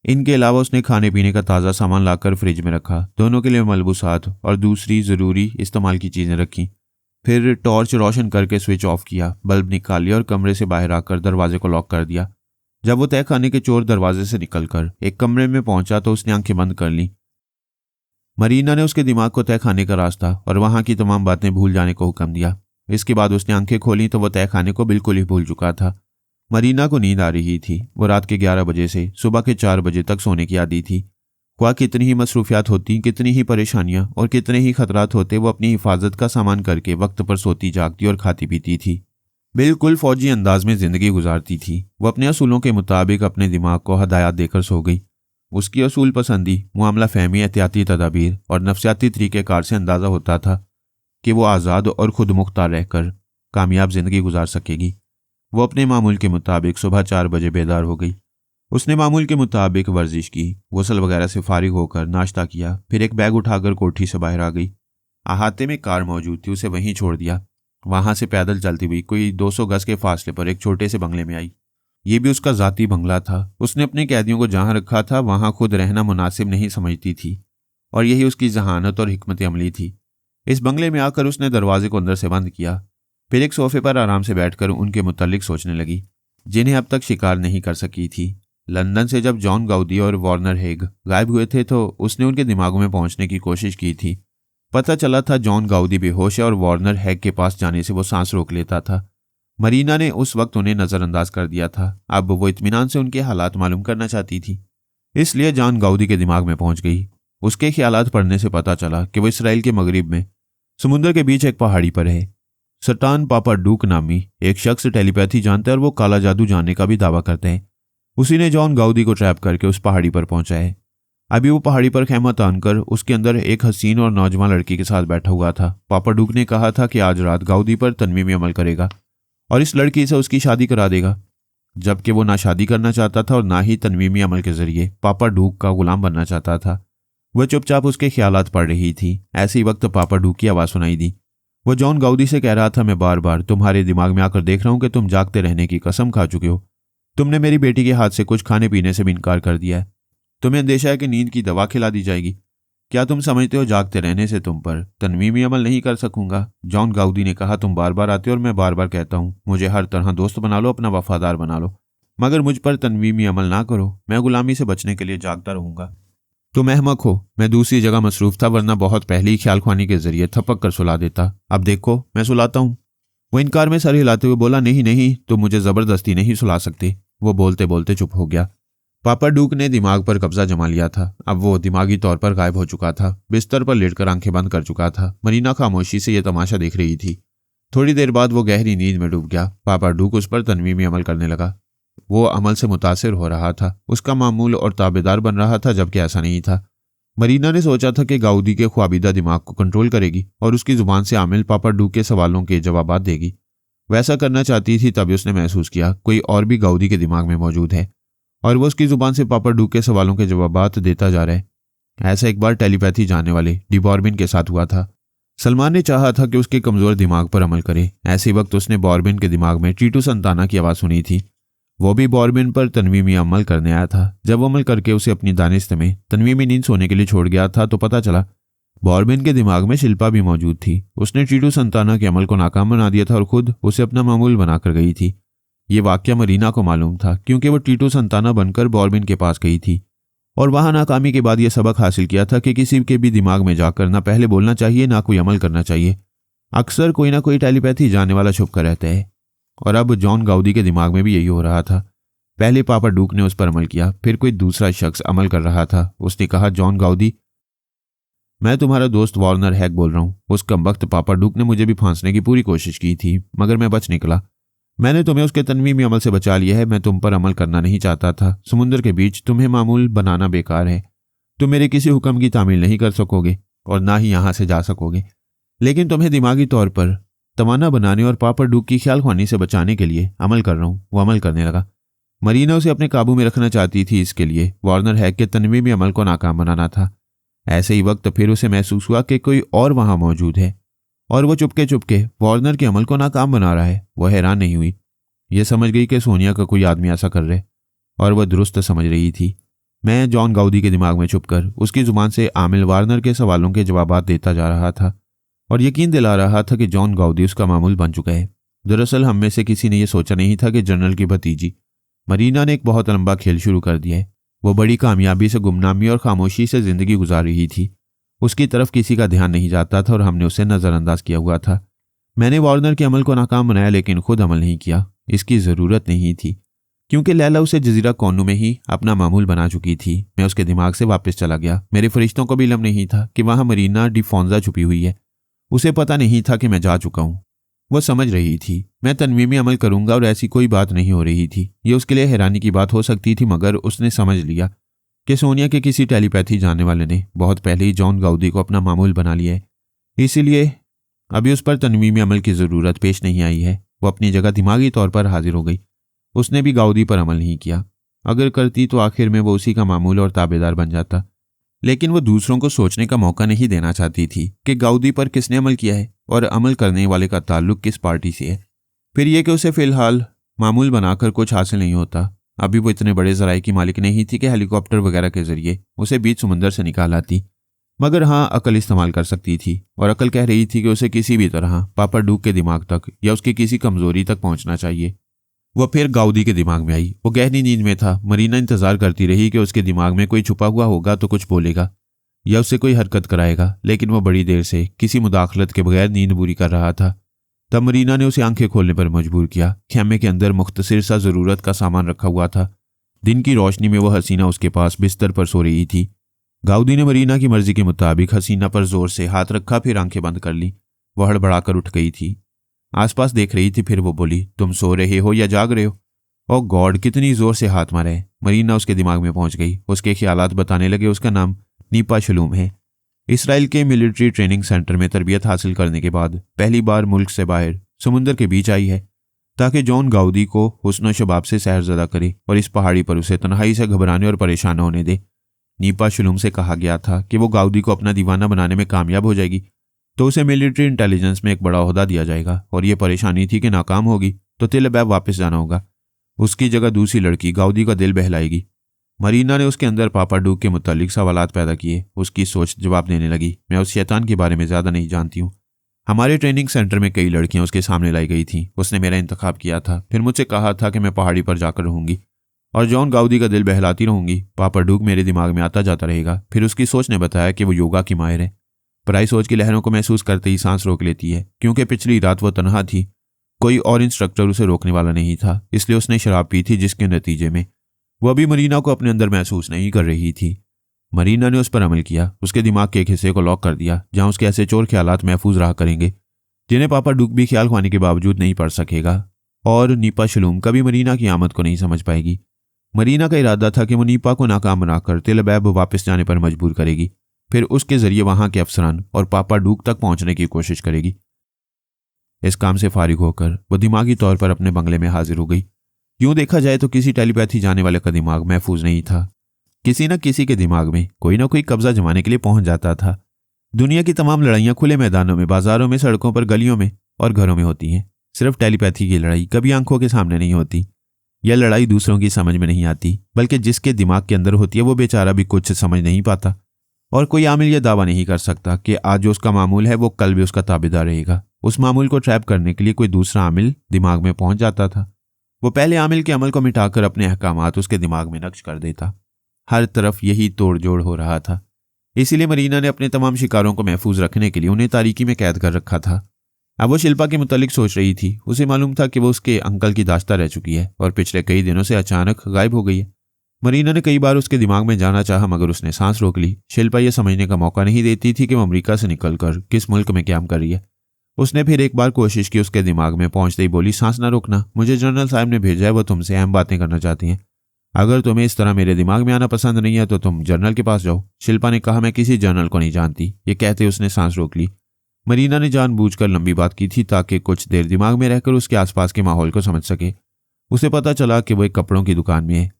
इनके अलावा उसने खाने पीने का ताज़ा सामान लाकर फ्रिज में रखा। दोनों के लिए मलबूसात और दूसरी ज़रूरी इस्तेमाल की चीज़ें रखीं। फिर टॉर्च रोशन करके स्विच ऑफ किया, बल्ब निकाल लिया और कमरे से बाहर आकर दरवाजे को लॉक कर दिया। जब वो तय खाने के चोर दरवाजे से निकलकर एक कमरे में पहुंचा तो उसने आंखें बंद कर ली। मरीना ने उसके दिमाग को तय खाने का रास्ता और वहां की तमाम बातें भूल जाने को हुक्म दिया। इसके बाद उसने आंखें खोली तो वह तय खाने को बिल्कुल ही भूल चुका था। मरीना को नींद आ रही थी। वो रात के 11 बजे से सुबह के 4 बजे तक सोने की आदी थी। ख्वाह कितनी ही मसरूफियात होती, कितनी ही परेशानियां और कितने ही खतरात होते, वो अपनी हिफाजत का सामान करके वक्त पर सोती, जागती और खाती पीती थी। बिल्कुल फौजी अंदाज में जिंदगी गुजारती थी। वो अपने असूलों के मुताबिक अपने दिमाग को हदायत देकर सो गई। उसकी असूल पसंदी, मामला फहमी, एहतियाती तदाबीर और नफ्सियाती तरीक़ेकार से अंदाज़ा होता था कि वो आज़ाद और खुद मुख्तार रहकर कामयाब ज़िंदगी गुजार सकेगी। वो अपने मामूल के मुताबिक सुबह 4 बजे बेदार हो गई। उसने मामूल के मुताबिक वर्जिश की, गुस्ल वगैरह से फारिग होकर नाश्ता किया, फिर एक बैग उठाकर कोठी से बाहर आ गई। अहाते में कार मौजूद थी, उसे वहीं छोड़ दिया वहां से पैदल चलती हुई कोई 200 गज के फासले पर एक छोटे से बंगले में आई। ये भी उसका जाती बंगला था। उसने अपने कैदियों को जहां रखा था वहां खुद रहना मुनासिब नहीं समझती थी, और यही उसकी जहानत और हिकमत अमली थी। इस बंगले में आकर उसने दरवाजे को अंदर से बंद किया, फिर एक सोफे पर आराम से बैठकर उनके मुतालिक सोचने लगी, जिन्हें अब तक शिकार नहीं कर सकी थी। लंदन से जब जॉन गाउदी और वार्नर हेग गायब हुए थे तो उसने उनके दिमागों में पहुंचने की कोशिश की थी। पता चला था जॉन गाउदी बेहोश है और वार्नर हेग के पास जाने से वो सांस रोक लेता था। मरीना ने उस वक्त उन्हें नजरअंदाज कर दिया था। अब वो इत्मीनान से उनके हालात मालूम करना चाहती थी, इसलिए जॉन गाउदी के दिमाग में पहुंच गई। उसके ख्यालात पढ़ने से पता चला कि वो इसराइल के मगरिब में समुद्र के बीच एक पहाड़ी पर है। सटान पापा डूक नामी एक शख्स टेलीपैथी जानता है और वो काला जादू जानने का भी दावा करते हैं। उसी ने जॉन गाउदी को ट्रैप करके उस पहाड़ी पर पहुंचा है। अभी वो पहाड़ी पर खेमा तानकर उसके अंदर एक हसीन और नौजवान लड़की के साथ बैठा हुआ था। पापा डूक ने कहा था कि आज रात गाउदी पर तनवीमी अमल करेगा और इस लड़की से उसकी शादी करा देगा, जबकि वो ना शादी करना चाहता था और ना ही तनवीमी अमल के जरिए पापा डूक का गुलाम बनना चाहता था। वह चुपचाप उसके ख्यालात पढ़ रही थी। ऐसे ही वक्त पापा डूक की आवाज़ सुनाई दी। वो जॉन गाउदी से कह रहा था, मैं बार बार तुम्हारे दिमाग में आकर देख रहा हूं कि तुम जागते रहने की कसम खा चुके हो। तुमने मेरी बेटी के हाथ से कुछ खाने पीने से भी इनकार कर दिया है। तुम्हें अंदेशा है कि नींद की दवा खिला दी जाएगी। क्या तुम समझते हो जागते रहने से तुम पर तनवीमी अमल नहीं कर सकूंगा? जॉन गाउदी ने कहा, तुम बार बार आते हो और मैं बार बार कहता हूं मुझे हर तरह दोस्त बना लो, अपना वफादार बना लो, मगर मुझ पर तनवीमी अमल ना करो। मैं गुलामी से बचने के लिए जागता रहूंगा। तुम अहमक हो। मैं दूसरी जगह मसरूफ था, वरना बहुत पहले ही ख्याल ख्वानी के जरिए थपक कर सुला देता। अब देखो मैं सुलाता हूँ। वो इनकार में सर हिलाते हुए बोला, नहीं नहीं, तुम मुझे जबरदस्ती नहीं सुला सकते। वो बोलते बोलते चुप हो गया। पापा डूक ने दिमाग पर कब्जा जमा लिया था। अब वो दिमागी तौर पर गायब हो चुका था। बिस्तर पर लेटकर आंखें बंद कर चुका था। मरीना खामोशी से यह तमाशा देख रही थी। थोड़ी देर बाद वो गहरी नींद में डूब गया। पापा डूक उस पर तनवीमी अमल करने लगा। वो अमल से मुतासिर हो रहा था, उसका मामूल और ताबेदार बन रहा था, जबकि ऐसा नहीं था। मरीना ने सोचा था कि गाउदी के ख्वाबीदा दिमाग को कंट्रोल करेगी और उसकी जुबान से आमिल पापा डूक के सवालों के जवाब देगी। वैसा करना चाहती थी, तभी उसने महसूस किया कोई और भी गाउदी के दिमाग में मौजूद है और वो उसकी जुबान से पापा डूक के सवालों के जवाब देता जा रहा है। ऐसा एक बार टेलीपैथी जानने वाले डी बॉर्बिन के साथ हुआ था। सलमान ने चाहा था कि उसके कमजोर दिमाग पर अमल करे। ऐसे वक्त उसने बॉर्बिन के दिमाग में टीटू संताना की आवाज़ सुनी थी। वो भी बॉर्बिन पर तनवीमी अमल करने आया था। जब वो अमल करके उसे अपनी दानिश्त में तनवीमी नींद सोने के लिए छोड़ गया था तो पता चला बॉर्बिन के दिमाग में शिल्पा भी मौजूद थी। उसने टीटू संताना के अमल को नाकाम बना दिया था और खुद उसे अपना मामूल बनाकर गई थी। ये वाकया मरीना को मालूम था, क्योंकि वो टीटू संताना बनकर बॉर्बिन के पास गई थी और वहां नाकामी के बाद यह सबक हासिल किया था कि किसी के भी दिमाग में जाकर ना पहले बोलना चाहिए ना कोई अमल करना चाहिए। अक्सर कोई ना कोई टेलीपैथी जानने वाला छुप कर रहता है और अब जॉन गाउदी के दिमाग में भी यही हो रहा था। पहले पापा डूक ने उस पर अमल किया, फिर कोई दूसरा शख्स अमल कर रहा था। उसने कहा, जॉन गाउदी, मैं तुम्हारा दोस्त वार्नर हैग बोल रहा हूँ। उस कमबख्त पापा डूक ने मुझे भी फांसने की पूरी कोशिश की थी, मगर मैं बच निकला। मैंने तुम्हें उसके तनवीमी अमल से बचा लिया है। मैं तुम पर अमल करना नहीं चाहता था। समुद्र के बीच तुम्हें मामूल बनाना बेकार है। तुम मेरे किसी हुक्म की तामील नहीं कर सकोगे और ना ही यहां से जा सकोगे, लेकिन तुम्हें दिमागी तौर पर तवाना बनाने और पापा डूक की ख्याल ख्वानी से बचाने के लिए अमल कर रहा हूं। वो अमल करने लगा। मरीना उसे अपने काबू में रखना चाहती थी। इसके लिए वार्नर हैग के तनवीमी अमल को नाकाम बनाना था। ऐसे ही वक्त फिर उसे महसूस हुआ कि कोई और वहां मौजूद है और वो चुपके चुपके वार्नर के अमल को नाकाम बना रहा है। वह हैरान नहीं हुई। यह समझ गई कि सोनिया का कोई आदमी ऐसा कर रहे और वह दुरुस्त समझ रही थी। मैं जॉन गाउदी के दिमाग में छुपकर उसकी जुबान से आमिल वार्नर के सवालों के जवाब देता जा रहा था और यकीन दिला रहा था कि जॉन गाउदी उसका मामूल बन चुका है। दरअसल हम में से किसी ने यह सोचा नहीं था कि जनरल की भतीजी मरीना ने एक बहुत लंबा खेल शुरू कर दिया है। वो बड़ी कामयाबी से गुमनामी और खामोशी से जिंदगी गुजार रही थी। उसकी तरफ किसी का ध्यान नहीं जाता था और हमने उसे नजरअंदाज किया हुआ था। मैंने वार्नर के अमल को नाकाम बनाया, लेकिन खुद अमल नहीं किया। इसकी जरूरत नहीं थी, क्योंकि लैला उसे जजीरा कोनू में ही अपना मामूल बना चुकी थी। मैं उसके दिमाग से वापस चला गया। मेरे फरिश्तों को भी इल्म नहीं था कि वहां मरीना डिफोंजा छुपी हुई है। उसे पता नहीं था कि मैं जा चुका हूं। वह समझ रही थी मैं तनवीमी अमल करूंगा और ऐसी कोई बात नहीं हो रही थी। ये उसके लिए हैरानी की बात हो सकती थी, मगर उसने समझ लिया कि सोनिया के किसी टेलीपैथी जानने वाले ने बहुत पहले ही जॉन गाउदी को अपना मामूल बना लिया है। इसीलिए अभी उस पर तनवीमी अमल की ज़रूरत पेश नहीं आई है। वो अपनी जगह दिमागी तौर पर हाजिर हो गई। उसने भी गाउदी पर अमल नहीं किया। अगर करती तो आखिर में वो उसी का मामूल और ताबेदार बन जाता, लेकिन वो दूसरों को सोचने का मौका नहीं देना चाहती थी कि गाउदी पर किसने अमल किया है। और अमल करने वाले का ताल्लुक किस पार्टी से है। फिर यह कि उसे फिलहाल मामूल बनाकर कुछ हासिल नहीं होता। अभी वो इतने बड़े ज़राए की मालिक नहीं थी कि हेलीकॉप्टर वगैरह के जरिए उसे बीच समुंदर से निकाल आती, मगर हाँ अकल इस्तेमाल कर सकती थी। और अकल कह रही थी कि उसे किसी भी तरह पापा डूक के दिमाग तक या उसकी किसी कमजोरी तक पहुंचना चाहिए। वह फिर गाउदी के दिमाग में आई। वो गहरी नींद में था। मरीना इंतजार करती रही कि उसके दिमाग में कोई छुपा हुआ होगा तो कुछ बोलेगा या उससे कोई हरकत कराएगा, लेकिन वह बड़ी देर से किसी मुदाखलत के बगैर नींद पूरी कर रहा था। तब मरीना ने उसे आंखें खोलने पर मजबूर किया। खेमे के अंदर मुख्तसर सा जरूरत का सामान रखा हुआ था। दिन की रोशनी में वह हसीना उसके पास बिस्तर पर सो रही थी। गाउदी ने मरीना की मर्जी के मुताबिक हसीना पर जोर से हाथ रखा, फिर आंखें बंद कर ली। वह हड़बड़ाकर उठ गई थी, आसपास देख रही थी। फिर वो बोली, तुम सो रहे हो या जाग रहे हो? ओ गॉड, कितनी जोर से हाथ मारे। मरीना उसके दिमाग में पहुंच गई। उसके ख्यालात बताने लगे उसका नाम नीपा शलूम है। इसराइल के मिलिट्री ट्रेनिंग सेंटर में तरबियत हासिल करने के बाद पहली बार मुल्क से बाहर समुंदर के बीच आई है ताकि जॉन गाउदी को हुस्न शबाब से सहरज़दा करे और इस पहाड़ी पर उसे तन्हाई से घबराने और परेशान होने दे। नीपा शलूम से कहा गया था कि वो गाउदी को अपना दीवाना बनाने में कामयाब हो जाएगी तो उसे मिलिट्री इंटेलिजेंस में एक बड़ा ओहदा दिया जाएगा, और ये परेशानी थी कि नाकाम होगी तो तेल अबैब वापस जाना होगा। उसकी जगह दूसरी लड़की गाउदी का दिल बहलाएगी। मरीना ने उसके अंदर पापा डूक के मुतालिक सवालात पैदा किए। उसकी सोच जवाब देने लगी, मैं उस शैतान के बारे में ज़्यादा नहीं जानती हूँ। हमारे ट्रेनिंग सेंटर में कई लड़कियां उसके सामने लाई गई थीं। उसने मेरा इंतखाब किया था, फिर मुझसे कहा था कि मैं पहाड़ी पर जाकर रहूंगी और जॉन गाउदी का दिल बहलाती रहूंगी। पापा डूक मेरे दिमाग में आता जाता रहेगा। फिर उसकी सोच ने बताया कि वो योगा की माहिर है। पराई सोच की लहरों को महसूस करते ही सांस रोक लेती है। क्योंकि पिछली रात वो तनहा थी, कोई और इंस्ट्रक्टर उसे रोकने वाला नहीं था, इसलिए उसने शराब पी थी, जिसके नतीजे में वह अभी मरीना को अपने अंदर महसूस नहीं कर रही थी। मरीना ने उस पर अमल किया। उसके दिमाग के एक हिस्से को लॉक कर दिया जहां उसके ऐसे चोर ख्यालात महफूज रहा करेंगे जिन्हें पापा डूक भी ख्याल खुआने के बावजूद नहीं पढ़ सकेगा, और नीपा शलूम कभी मरीना की आमद को नहीं समझ पाएगी। मरीना का इरादा था कि वो नीपा को नाकाम बनाकर तेल अबैब वापस जाने पर मजबूर करेगी, फिर उसके जरिए वहां के अफसरान और पापा डूक तक पहुंचने की कोशिश करेगी। इस काम से फारिग होकर वो दिमागी तौर पर अपने बंगले में हाजिर हो गई। यूं देखा जाए तो किसी टेलीपैथी जाने वाले का दिमाग महफूज नहीं था। किसी न किसी के दिमाग में कोई ना कोई कब्जा जमाने के लिए पहुंच जाता था। दुनिया की तमाम लड़ाइयां खुले मैदानों में, बाजारों में, सड़कों पर, गलियों में और घरों में होती हैं। सिर्फ टेलीपैथी की लड़ाई कभी आंखों के सामने नहीं होती। यह लड़ाई दूसरों की समझ में नहीं आती, बल्कि जिसके दिमाग के अंदर होती है वो बेचारा भी कुछ समझ नहीं पाता, और कोई आमिल यह दावा नहीं कर सकता कि आज जो उसका मामूल है वो कल भी उसका ताबेदार रहेगा। उस मामूल को ट्रैप करने के लिए कोई दूसरा आमिल दिमाग में पहुंच जाता था। वो पहले आमिल के अमल को मिटाकर अपने अहकामात उसके दिमाग में नक्श कर देता। हर तरफ यही तोड़ जोड़ हो रहा था। इसीलिए मरीना ने अपने तमाम शिकारों को महफूज रखने के लिए उन्हें तारीकी में कैद कर रखा था। अब वो शिल्पा के मुतालिक सोच रही थी। उसे मालूम था कि वो उसके अंकल की दाश्ता रह चुकी है और पिछले कई दिनों से अचानक गायब हो गई है। मरीना ने कई बार उसके दिमाग में जाना चाहा, मगर उसने सांस रोक ली। शिल्पा यह समझने का मौका नहीं देती थी कि वो अमेरिका से निकलकर किस मुल्क में क्या कर रही है। उसने फिर एक बार कोशिश की। उसके दिमाग में पहुंचते ही बोली, सांस ना रोकना, मुझे जनरल साहब ने भेजा है, वो तुमसे अहम बातें करना चाहती हैं। अगर तुम्हें इस तरह मेरे दिमाग में आना पसंद नहीं है तो तुम जनरल के पास जाओ। शिल्पा ने कहा, मैं किसी जनरल को नहीं जानती। ये कहते उसने सांस रोक ली। मरीना ने जानबूझकर लंबी बात की थी ताकि कुछ देर दिमाग में रहकर उसके आसपास के माहौल को समझ सके। उसे पता चला कि वो एक कपड़ों की दुकान में है।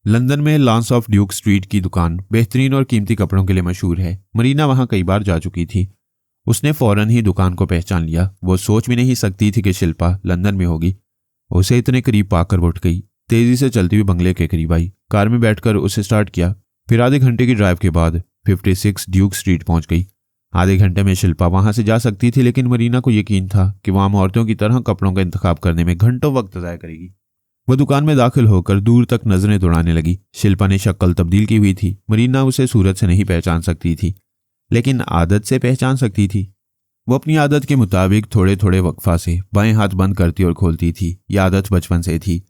लंदन में लॉन्स ऑफ ड्यूक स्ट्रीट की दुकान बेहतरीन और कीमती कपड़ों के लिए मशहूर है। मरीना वहां कई बार जा चुकी थी। उसने फौरन ही दुकान को पहचान लिया। वो सोच भी नहीं सकती थी कि शिल्पा लंदन में होगी। उसे इतने करीब पाकर उठ गई। तेजी से चलती हुई बंगले के करीब आई। कार में बैठकर उसे स्टार्ट किया। फिर आधे घंटे की ड्राइव के बाद 56 ड्यूक स्ट्रीट पहुंच गई। आधे घंटे में शिल्पा वहां से जा सकती थी, लेकिन मरीना को यकीन था कि वहां औरतों की तरह कपड़ों का इंतखाब करने में घंटों वक्त ज़ाया करेगी। वह दुकान में दाखिल होकर दूर तक नजरें दौड़ाने लगी। शिल्पा ने शक्ल तब्दील की हुई थी। मरीना उसे सूरत से नहीं पहचान सकती थी, लेकिन आदत से पहचान सकती थी। वो अपनी आदत के मुताबिक थोड़े थोड़े वक्फा से बाएं हाथ बंद करती और खोलती थी। यह आदत बचपन से थी।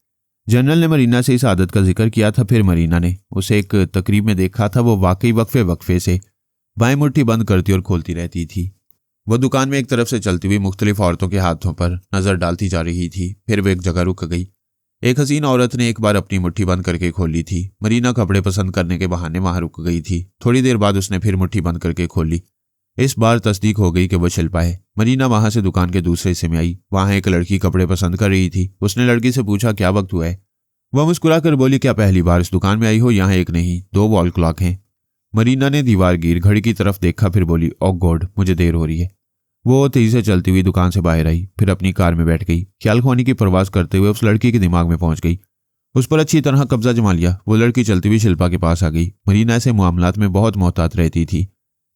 जनरल ने मरीना से इस आदत का जिक्र किया था। फिर मरीना ने उसे एक तकरीब में देखा था। वो वाकई वक्फे से बाएं मुट्ठी बंद करती और खोलती रहती थी। वह दुकान में एक तरफ से चलती हुई मुख्तलिफ औरतों के हाथों पर नजर डालती जा रही थी। फिर वो एक जगह रुक गई। एक हसीन औरत ने एक बार अपनी मुट्ठी बंद करके खोल ली थी। मरीना कपड़े पसंद करने के बहाने वहां रुक गई थी। थोड़ी देर बाद उसने फिर मुट्ठी बंद करके खोल ली। इस बार तस्दीक हो गई कि वह शिल्पा है। मरीना वहां से दुकान के दूसरे हिस्से में आई। वहां एक लड़की कपड़े पसंद कर रही थी। उसने लड़की से पूछा, क्या वक्त हुआ है? वह मुस्कुराकर बोली, क्या पहली बार इस दुकान में आई हो? यहाँ एक नहीं 2 वॉल क्लॉक हैं। मरीना ने दीवार गिर घड़ी की तरफ देखा, फिर बोली, ओ गॉड, मुझे देर हो रही है। वो तेजी से चलती हुई दुकान से बाहर आई, फिर अपनी कार में बैठ गई। ख्याल खोनी की प्रवास करते हुए उस लड़की के दिमाग में पहुंच गई, उस पर अच्छी तरह कब्जा जमा लिया। वो लड़की चलती हुई शिल्पा के पास आ गई। मरीना ऐसे मामलात में बहुत मोहतात रहती थी,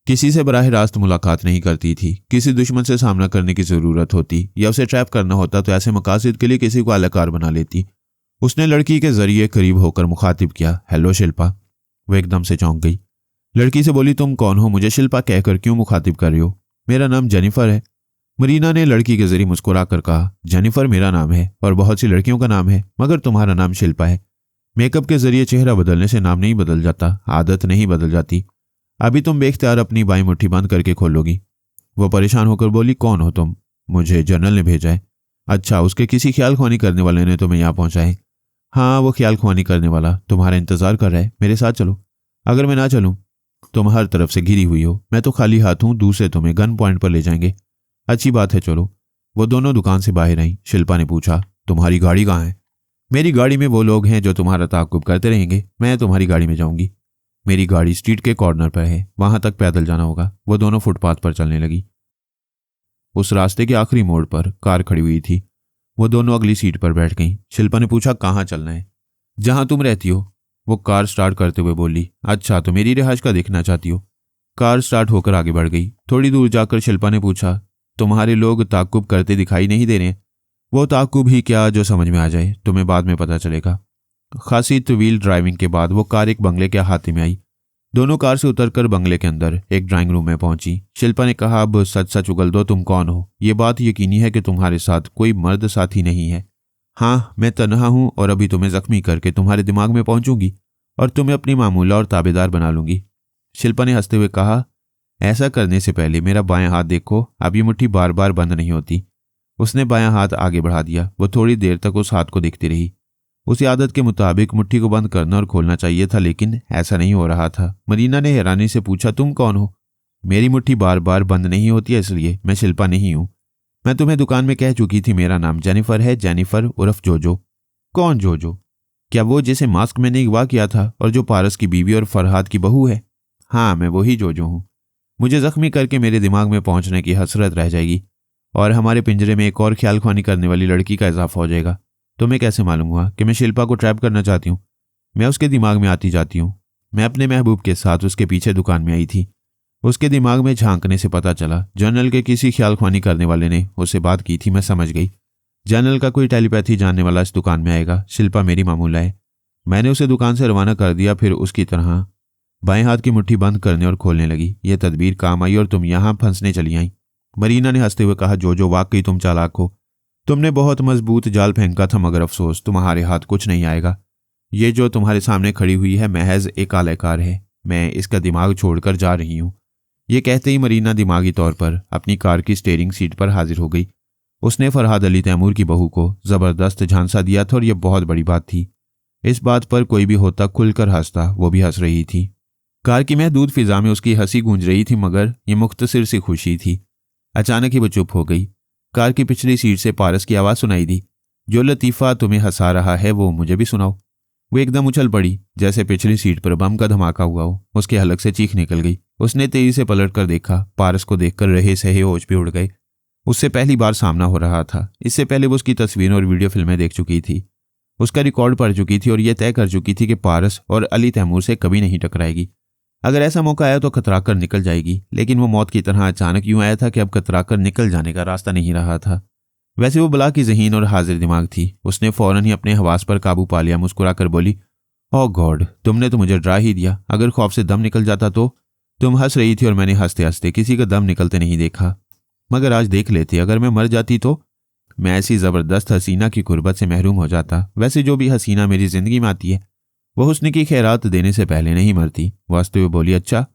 किसी से बराह रास्त मुलाकात नहीं करती थी। किसी दुश्मन से सामना करने की जरूरत होती या उसे ट्रैप करना होता तो ऐसे मकासद के लिए किसी को अलाकार बना लेती। उसने लड़की के जरिए करीब होकर मुखातिब किया, हेलो शिल्पा। वो एकदम से चौंक गई। लड़की से बोली, तुम कौन हो? मुझे शिल्पा कहकर क्यों मुखातिब कर रही हो? मेरा नाम जेनिफर है। मरीना ने लड़की के जरिए मुस्कुरा कर कहा, जेनिफर मेरा नाम है और बहुत सी लड़कियों का नाम है, मगर तुम्हारा नाम शिल्पा है। मेकअप के जरिए चेहरा बदलने से नाम नहीं बदल जाता, आदत नहीं बदल जाती। अभी तुम बेख्तियार अपनी बाईं मुट्ठी बंद करके खोलोगी। वो परेशान होकर बोली, कौन हो तुम? मुझे जनरल ने भेजा है। अच्छा, उसके किसी ख्याल ख्वानी करने वाले ने तुम्हें यहाँ पहुंचाए? हाँ, वो ख्याल ख्वानी करने वाला तुम्हारा इंतजार कर रहा है, मेरे साथ चलो। अगर मैं ना चलूं? तुम हर तरफ से घिरी हुई हो, मैं तो खाली हाथ हूं, दूसरे तुम्हें गन पॉइंट पर ले जाएंगे। अच्छी बात है, चलो। वो दोनों दुकान से बाहर आई। शिल्पा ने पूछा, तुम्हारी गाड़ी कहाँ है? मेरी गाड़ी में वो लोग हैं जो तुम्हारा ताक़ुब करते रहेंगे, मैं तुम्हारी गाड़ी में जाऊंगी। मेरी गाड़ी स्ट्रीट के कॉर्नर पर है, वहां तक पैदल जाना होगा। वो दोनों फुटपाथ पर चलने लगी। उस रास्ते के आखिरी मोड़ पर कार खड़ी हुई थी। वो दोनों अगली सीट पर बैठ गईं। शिल्पा ने पूछा, कहाँ चलना है? जहां तुम रहती हो। वो कार स्टार्ट करते हुए बोली, अच्छा, तो मेरी रिहाइश का देखना चाहती हो? कार स्टार्ट होकर आगे बढ़ गई। थोड़ी दूर जाकर शिल्पा ने पूछा, तुम्हारे लोग ताक़ुब करते दिखाई नहीं दे रहे? वो ताक़ुब ही क्या, जो समझ में आ जाए, तुम्हें बाद में पता चलेगा। खासी तवील ड्राइविंग के बाद वो कार एक बंगले के अहाते में आई। दोनों कार से उतरकर बंगले के अंदर एक ड्राइंग रूम में पहुंची। शिल्पा ने कहा, अब सच सच उगल दो, तुम कौन हो? ये बात यकीनी है कि तुम्हारे साथ कोई मर्द साथी नहीं है? हाँ, मैं तन्हा हूं और अभी तुम्हें जख्मी करके तुम्हारे दिमाग में पहुंचूंगी और तुम्हें अपनी मामूला और ताबेदार बना लूंगी। शिल्पा ने हंसते हुए कहा, ऐसा करने से पहले मेरा बायां हाथ देखो, अब ये मुट्ठी बार बार बंद नहीं होती। उसने बायां हाथ आगे बढ़ा दिया। वो थोड़ी देर तक उस हाथ को देखती रही। उसी आदत के मुताबिक मुट्ठी को बंद करना और खोलना चाहिए था, लेकिन ऐसा नहीं हो रहा था। मरीना ने हैरानी से पूछा, तुम कौन हो? मेरी मुट्ठी बार बार बंद नहीं होती है, इसलिए मैं शिल्पा नहीं हूं। मैं तुम्हें दुकान में कह चुकी थी, मेरा नाम जेनिफर है, जेनिफर उर्फ जोजो। कौन जोजो? क्या वो जिसे मास्क मैंने अगवा किया था और जो पारस की बीवी और फरहाद की बहू है? हाँ, मैं वही जोजो हूं। मुझे जख्मी करके मेरे दिमाग में पहुंचने की हसरत रह जाएगी और हमारे पिंजरे में एक और ख्याल ख्वानी करने वाली लड़की का इजाफा हो जाएगा। तुम्हें कैसे मालूम हुआ कि मैं शिल्पा को ट्रैप करना चाहती हूँ? मैं उसके दिमाग में आती जाती हूँ। मैं अपने महबूब के साथ उसके पीछे दुकान में आई थी। उसके दिमाग में झांकने से पता चला जनरल के किसी ख्याल ख्वानी करने वाले ने उससे बात की थी। मैं समझ गई, जनरल का कोई टेलीपैथी जानने वाला इस दुकान में आएगा। शिल्पा मेरी मामूला है। मैंने उसे दुकान से रवाना कर दिया, फिर उसकी तरह बाएं हाथ की मुट्ठी बंद करने और खोलने लगी। यह तदबीर काम आई और तुम यहां फंसने चली आई। मरीना ने हंसते हुए कहा, जो वाकई तुम चालाक हो। तुमने बहुत मजबूत जाल फेंका था, मगर अफसोस तुम्हारे हाथ कुछ नहीं आएगा। ये जो तुम्हारे सामने खड़ी हुई है महज एक आलाकार है। मैं इसका दिमाग छोड़कर जा रही हूँ। ये कहते ही मरीना दिमागी तौर पर अपनी कार की स्टीयरिंग सीट पर हाजिर हो गई। उसने फरहाद अली तैमूर की बहू को जबरदस्त झांसा दिया था और यह बहुत बड़ी बात थी। इस बात पर कोई भी होता खुलकर हंसता, वो भी हंस रही थी। कार की महदूद फिजा में उसकी हंसी गूंज रही थी, मगर ये मुख्तसिर सी खुशी थी। अचानक ही वो चुप हो गई। कार की पिछली सीट से पारस की आवाज़ सुनाई दी, जो लतीफ़ा तुम्हें हंसा रहा है वो मुझे भी सुनाओ। वो एकदम उछल पड़ी, जैसे पिछली सीट पर बम का धमाका हुआ हो। उसके हलक से चीख निकल गई। उसने तेजी से पलट कर देखा। पारस को देखकर रहे सहे होश भी उड़ गए। उससे पहली बार सामना हो रहा था। इससे पहले वो उसकी तस्वीरें और वीडियो फिल्में देख चुकी थी, उसका रिकॉर्ड पढ़ चुकी थी और यह तय कर चुकी थी कि पारस और अली तैमूर से कभी नहीं टकराएगी। अगर ऐसा मौका आया तो कतरा कर निकल जाएगी, लेकिन वो मौत की तरह अचानक यूं आया था कि अब कतरा कर निकल जाने का रास्ता नहीं रहा था। वैसे वो बला की ज़हीन और हाजिर दिमाग थी। उसने फौरन ही अपने हवास पर काबू पा लिया। मुस्कुरा कर बोली, ओह गॉड, तुमने तो मुझे डरा ही दिया। अगर खौफ से दम निकल जाता तो? तुम हंस रही थी और मैंने हंसते हंसते किसी का दम निकलते नहीं देखा, मगर आज देख लेते। अगर मैं मर जाती तो? मैं ऐसी ज़बरदस्त हसीना की कुर्बत से महरूम हो जाता। वैसे जो भी हसीना मेरी ज़िंदगी में आती है वह हुस्न की खैरात देने से पहले नहीं मरती। वास्तव में बोली, अच्छा,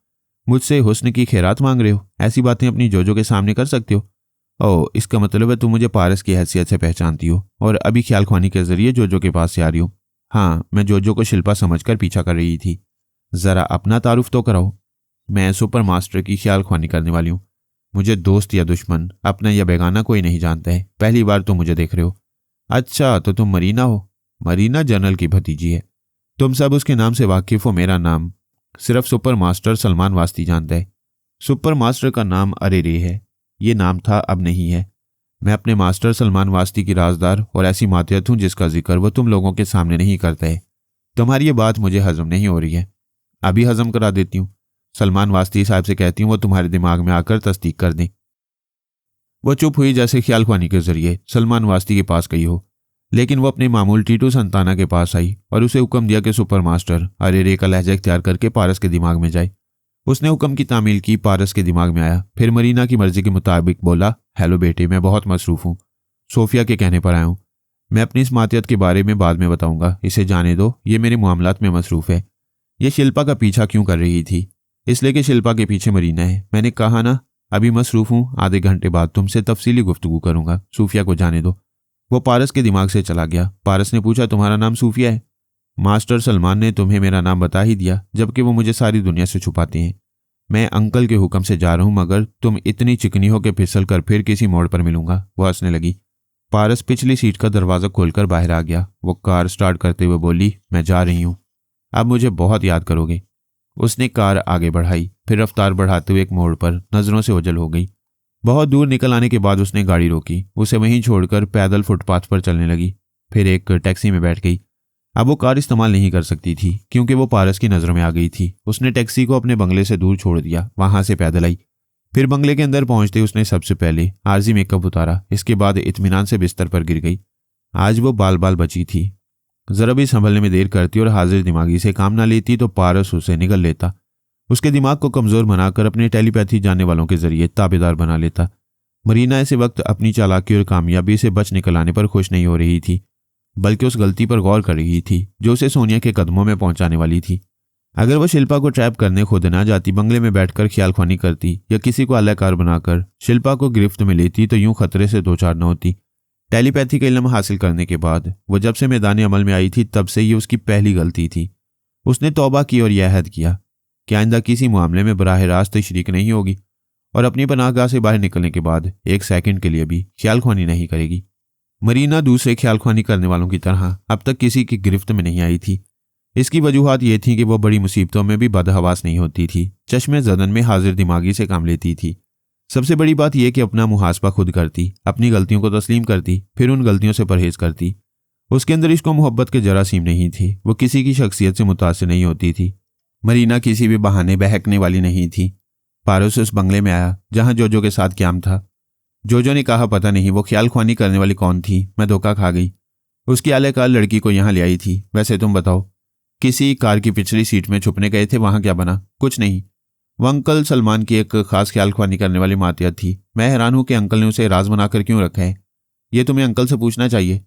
मुझसे हुस्न की खैरात मांग रहे हो? ऐसी बातें अपनी जोजो के सामने कर सकते हो? ओह, इसका मतलब है तुम मुझे पारस की हैसियत से पहचानती हो और अभी ख्याल ख्वानी के जरिए जोजो के पास से आ रही हो। हाँ, मैं जोजो को शिल्पा समझकर पीछा कर रही थी। ज़रा अपना तारुफ तो कराओ। मैं सुपर मास्टर की ख्याल ख्वानी करने वाली हूँ। मुझे दोस्त या दुश्मन, अपना या बेगाना कोई नहीं जानता है। पहली बार तुम मुझे देख रहे हो। अच्छा, तो तुम मरीना हो? मरीना जनरल की भतीजी है। तुम सब उसके नाम से वाकिफ हो। मेरा नाम सिर्फ सुपर मास्टर सलमान वास्ती जानता है। सुपर मास्टर का नाम अरे रे है। ये नाम था, अब नहीं है। मैं अपने मास्टर सलमान वास्ती की राजदार और ऐसी मातियत हूं जिसका जिक्र वो तुम लोगों के सामने नहीं करते। तुम्हारी ये बात मुझे हजम नहीं हो रही है। अभी हजम करा देती हूँ। सलमान वास्ती साहब से कहती हूँ वो तुम्हारे दिमाग में आकर तस्दीक कर दें। वो चुप हुई, जैसे ख्याल ख्वानी के जरिए सलमान वास्ती के पास गई हो, लेकिन वो अपने मामूल टीटू संताना के पास आई और उसे हुक्म दिया कि सुपर मास्टर अरेरे का लहजा इख्तियार करके पारस के दिमाग में जाए। उसने हुक्म की तामील की, पारस के दिमाग में आया। फिर मरीना की मर्जी के मुताबिक बोला, हेलो बेटे, मैं बहुत मसरूफ हूँ, सोफिया के कहने पर आया हूँ। मैं अपनी इस मातियत के बारे में बाद में बताऊंगा, इसे जाने दो, ये मेरे मामलात में मसरूफ है। ये शिल्पा का पीछा क्यों कर रही थी? इसलिए कि शिल्पा के पीछे मरीना है। मैंने कहा ना, अभी मसरूफ हूँ, आधे घंटे बाद तुमसे तफसीली गुफ्तगू करूंगा, सूफिया को जाने दो। वो पारस के दिमाग से चला गया। पारस ने पूछा, तुम्हारा नाम सूफिया है? मास्टर सलमान ने तुम्हें मेरा नाम बता ही दिया, जबकि वो मुझे सारी दुनिया से छुपाते हैं। मैं अंकल के हुक्म से जा रहा हूं, मगर तुम इतनी चिकनी हो कि फिसल कर फिर किसी मोड़ पर मिलूंगा। वो हंसने लगी। पारस पिछली सीट का दरवाजा खोलकर बाहर आ गया। वो कार स्टार्ट करते हुए बोली, मैं जा रही हूं, अब मुझे बहुत याद करोगे। उसने कार आगे बढ़ाई, फिर रफ्तार बढ़ाते हुए एक मोड़ पर नजरों से ओझल हो गई। बहुत दूर निकल आने के बाद उसने गाड़ी रोकी, उसे वहीं छोड़कर पैदल फुटपाथ पर चलने लगी। फिर एक टैक्सी में बैठ गई। अब वो कार इस्तेमाल नहीं कर सकती थी क्योंकि वो पारस की नज़रों में आ गई थी। उसने टैक्सी को अपने बंगले से दूर छोड़ दिया, वहां से पैदल आई। फिर बंगले के अंदर पहुंचते उसने सबसे पहले आरजी मेकअप उतारा, इसके बाद इत्मीनान से बिस्तर पर गिर गई। आज वो बाल बाल बची थी। जरा भी संभलने में देर करती और हाजिर दिमागी से काम ना लेती तो पारस उसे निगल लेता, उसके दिमाग को कमज़ोर बनाकर अपने टेलीपैथी जानने वालों के जरिए ताबेदार बना लेता। मरीना ऐसे वक्त अपनी चालाकी और कामयाबी से बच निकल आने पर खुश नहीं हो रही थी, बल्कि उस गलती पर गौर कर रही थी जो उसे सोनिया के कदमों में पहुंचाने वाली थी। अगर वह शिल्पा को ट्रैप करने खुद ना जाती, बंगले में बैठकर ख्याल ख्वानी करती या किसी को अलाकार बनाकर शिल्पा को गिरफ्त में लेती तो यूं खतरे से दो चार न होती। टेलीपैथी का इल्म हासिल करने के बाद वो जब से मैदान अमल में आई थी तब से ये उसकी पहली गलती थी। उसने तौबा की और यह अहद किया कि आइंदा किसी मामले में बराह रास्त शरीक नहीं होगी और अपनी पनाहगाह से बाहर निकलने के बाद एक सेकंड के लिए भी ख्याल ख्वानी नहीं करेगी। मरीना दूसरे ख्याल ख्वानी करने वालों की तरह अब तक किसी की गिरफ्त में नहीं आई थी। इसकी वजूहात ये थी कि वह बड़ी मुसीबतों में भी बदहवास नहीं होती थी, चश्मे ज़दन में हाजिर दिमागी से काम लेती थी। सबसे बड़ी बात यह कि अपना मुहासबा खुद करती, अपनी गलतियों को तस्लीम करती, फिर उन गलतियों से परहेज करती। उसके अंदर इश्क व मोहब्बत के जरासीम नहीं थे। वो किसी की शख्सियत से मुतासिर नहीं होती थी। मरीना किसी भी बहाने बहकने वाली नहीं थी। पारस उस बंगले में आया जहां जोजो के साथ क्याम था। जोजो ने कहा, पता नहीं वो ख्याल ख्वानी करने वाली कौन थी, मैं धोखा खा गई। उसकी आलेकार लड़की को यहाँ ले आई थी। वैसे तुम बताओ, किसी कार की पिछली सीट में छुपने गए थे, वहां क्या बना? कुछ नहीं। वो अंकल सलमान की एक खास ख्याल ख्वानी करने वाली मातियत थी। मैं हैरान हूं कि अंकल ने उसे राज बनाकर क्यों रखा है। ये तुम्हें अंकल से पूछना चाहिए।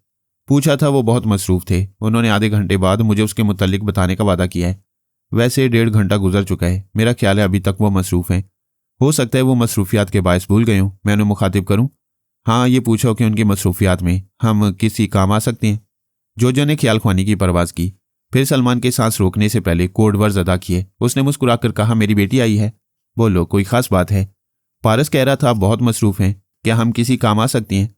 पूछा था, वो बहुत मसरूफ थे। उन्होंने आधे घंटे बाद मुझे उसके मुतल्लिक बताने का वादा किया है। वैसे 1.5 घंटा गुजर चुका है। मेरा ख्याल है अभी तक वो मसरूफ हैं। हो सकता है वो मसरूफियात के बायस भूल गए हूं। मैं उन्हें मुखातिब करूं? हाँ, ये पूछो कि उनकी मसरूफियात में हम किसी काम आ सकते हैं। जोजो ने ख्याल ख्वानी की परवाज की, फिर सलमान के सांस रोकने से पहले कोड वर्ड्स अदा किए। उसने मुस्कुराकर कहा, मेरी बेटी आई है। बोलो, कोई खास बात है? पारस कह रहा था आप बहुत मसरूफ हैं, क्या हम किसी काम आ सकती हैं?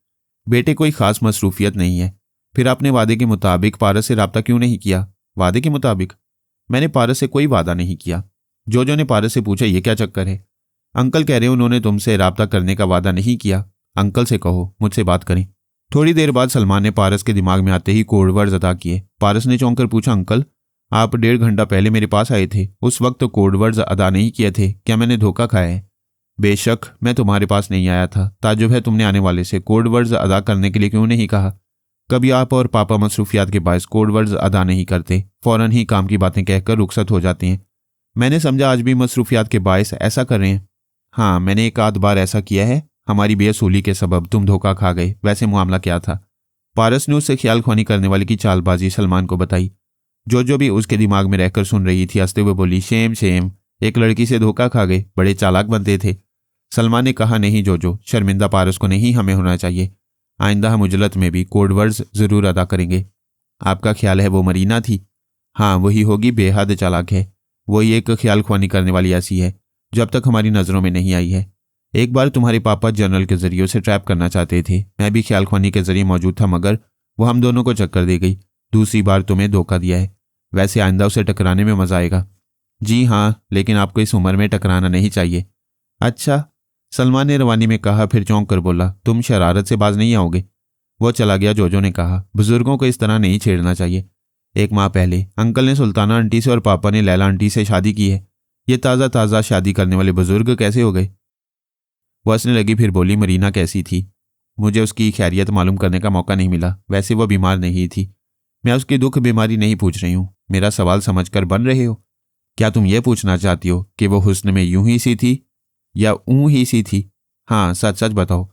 बेटे, कोई खास मसरूफियत नहीं है। फिर आपने वादे के मुताबिक पारस से रब्ता क्यों नहीं किया? वादे के मुताबिक? मैंने पारस से कोई वादा नहीं किया। जोजो ने पारस से पूछा, ये क्या चक्कर है? अंकल कह रहे उन्होंने तुमसे रब्ता करने का वादा नहीं किया। अंकल से कहो मुझसे बात करें। थोड़ी देर बाद सलमान ने पारस के दिमाग में आते ही कोड वर्ड्स अदा किए। पारस ने चौंक कर पूछा, अंकल आप 1.5 घंटा पहले मेरे पास आए थे, उस वक्त तो कोड वर्ड्स अदा नहीं किए थे, क्या मैंने धोखा खाया है? बेशक मैं तुम्हारे पास नहीं आया था। ताज्जुब है तुमने आने वाले से कोड वर्ड्स अदा करने के लिए क्यों नहीं कहा? कभी आप और पापा मसरूफियात के बायस कोड वर्ड्स अदा नहीं करते, फौरन ही काम की बातें कहकर रुखसत हो जाते हैं। मैंने समझा आज भी मसरूफियात के बायस ऐसा कर रहे हैं। हाँ, मैंने एक आध बार ऐसा किया है। हमारी बेअसूली के सबब तुम धोखा खा गए। वैसे मामला क्या था? पारस ने उससे ख्याल ख्वानी करने वाली की चालबाजी सलमान को बताई। जो भी उसके दिमाग में रहकर सुन रही थी, हंसते हुए बोली, शेम शेम, एक लड़की से धोखा खा गए, बड़े चालाक बनते थे। सलमान ने कहा, नहीं जोजो, शर्मिंदा पारस को नहीं हमें होना चाहिए। आइंदा हम उजलत में भी कोड वर्ड्स जरूर अदा करेंगे। आपका ख्याल है वो मरीना थी? हाँ, वही होगी, बेहद चालाक है। वही एक ख्याल ख्वानी करने वाली ऐसी है जो अब तक हमारी नज़रों में नहीं आई है। एक बार तुम्हारे पापा जनरल के जरिए उसे ट्रैप करना चाहते थे। मैं भी ख्याल ख्वानी के जरिए मौजूद था, मगर वो हम दोनों को चक्कर दे गई। दूसरी बार तुम्हें धोखा दिया है। वैसे आइंदा उसे टकराने में मजा आएगा। जी हाँ, लेकिन आपको इस उम्र में टकराना नहीं चाहिए। अच्छा, सलमान ने रवानी में कहा, फिर चौंक कर बोला, तुम शरारत से बाज नहीं आओगे। वो चला गया। जोजो ने कहा, बुजुर्गों को इस तरह नहीं छेड़ना चाहिए। 1 माह पहले अंकल ने सुल्ताना आंटी से और पापा ने लैला आंटी से शादी की है। ये ताज़ा ताज़ा शादी करने वाले बुजुर्ग कैसे हो गए? वो हंसने लगी, फिर बोली, मरीना कैसी थी? मुझे उसकी खैरियत मालूम करने का मौका नहीं मिला। वैसे वो बीमार नहीं थी। मैं उसकी दुख बीमारी नहीं पूछ रही हूँ। मेरा सवाल समझकर बन रहे हो? क्या तुम ये पूछना चाहती हो कि वो हुस्न में यूं ही सी थी या ऊं ही सी थी? हाँ, सच सच बताओ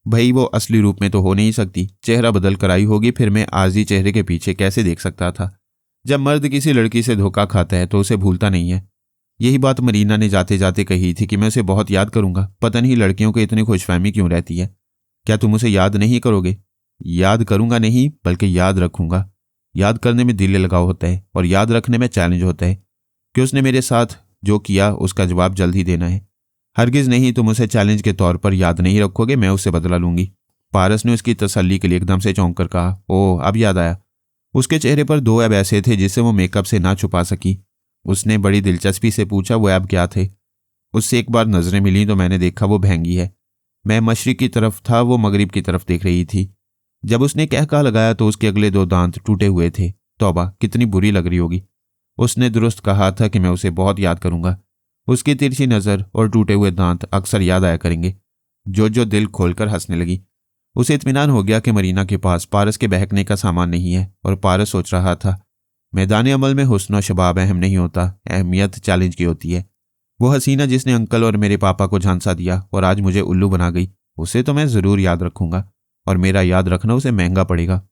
भाई, वो असली रूप में तो हो नहीं सकती। चेहरा बदल कर आई होगी, फिर मैं आरजी चेहरे के पीछे कैसे देख सकता था? जब मर्द किसी लड़की से धोखा खाता है तो उसे भूलता नहीं है। यही बात मरीना ने जाते जाते कही थी कि मैं उसे बहुत याद करूंगा। पता नहीं लड़कियों को इतनी खुशफहमी क्यों रहती है। क्या तुम उसे याद नहीं करोगे? याद करूंगा नहीं, बल्कि याद रखूंगा। याद करने में दिल लगाव होता है और याद रखने में चैलेंज होता है कि उसने मेरे साथ जो किया उसका जवाब जल्द ही देना है। हरगिज नहीं, तुम उसे चैलेंज के तौर पर याद नहीं रखोगे, मैं उससे बदला लूंगी। पारस ने उसकी तसल्ली के लिए एकदम से चौंक कर कहा, ओह, अब याद आया। उसके चेहरे पर 2 ऐब ऐसे थे जिससे वो मेकअप से ना छुपा सकी। उसने बड़ी दिलचस्पी से पूछा, वो ऐब क्या थे? उससे एक बार नजरें मिली तो मैंने देखा वो भैंगी है। मैं मशरिक की तरफ था, वो मगरिब की तरफ देख रही थी। जब उसने कहका लगाया तो उसके अगले 2 दांत टूटे हुए थे। तौबा, कितनी बुरी लग रही होगी। उसने दुरुस्त कहा था कि मैं उसे बहुत याद करूंगा। उसकी तिरछी नज़र और टूटे हुए दांत अक्सर याद आया करेंगे। जो दिल खोलकर हंसने लगी। उसे इत्मीनान हो गया कि मरीना के पास पारस के बहकने का सामान नहीं है। और पारस सोच रहा था, मैदान अमल में हुस्न और शबाब अहम नहीं होता, अहमियत चैलेंज की होती है। वो हसीना जिसने अंकल और मेरे पापा को झांसा दिया और आज मुझे उल्लू बना गई, उसे तो मैं ज़रूर याद रखूंगा। और मेरा याद रखना उसे महंगा पड़ेगा।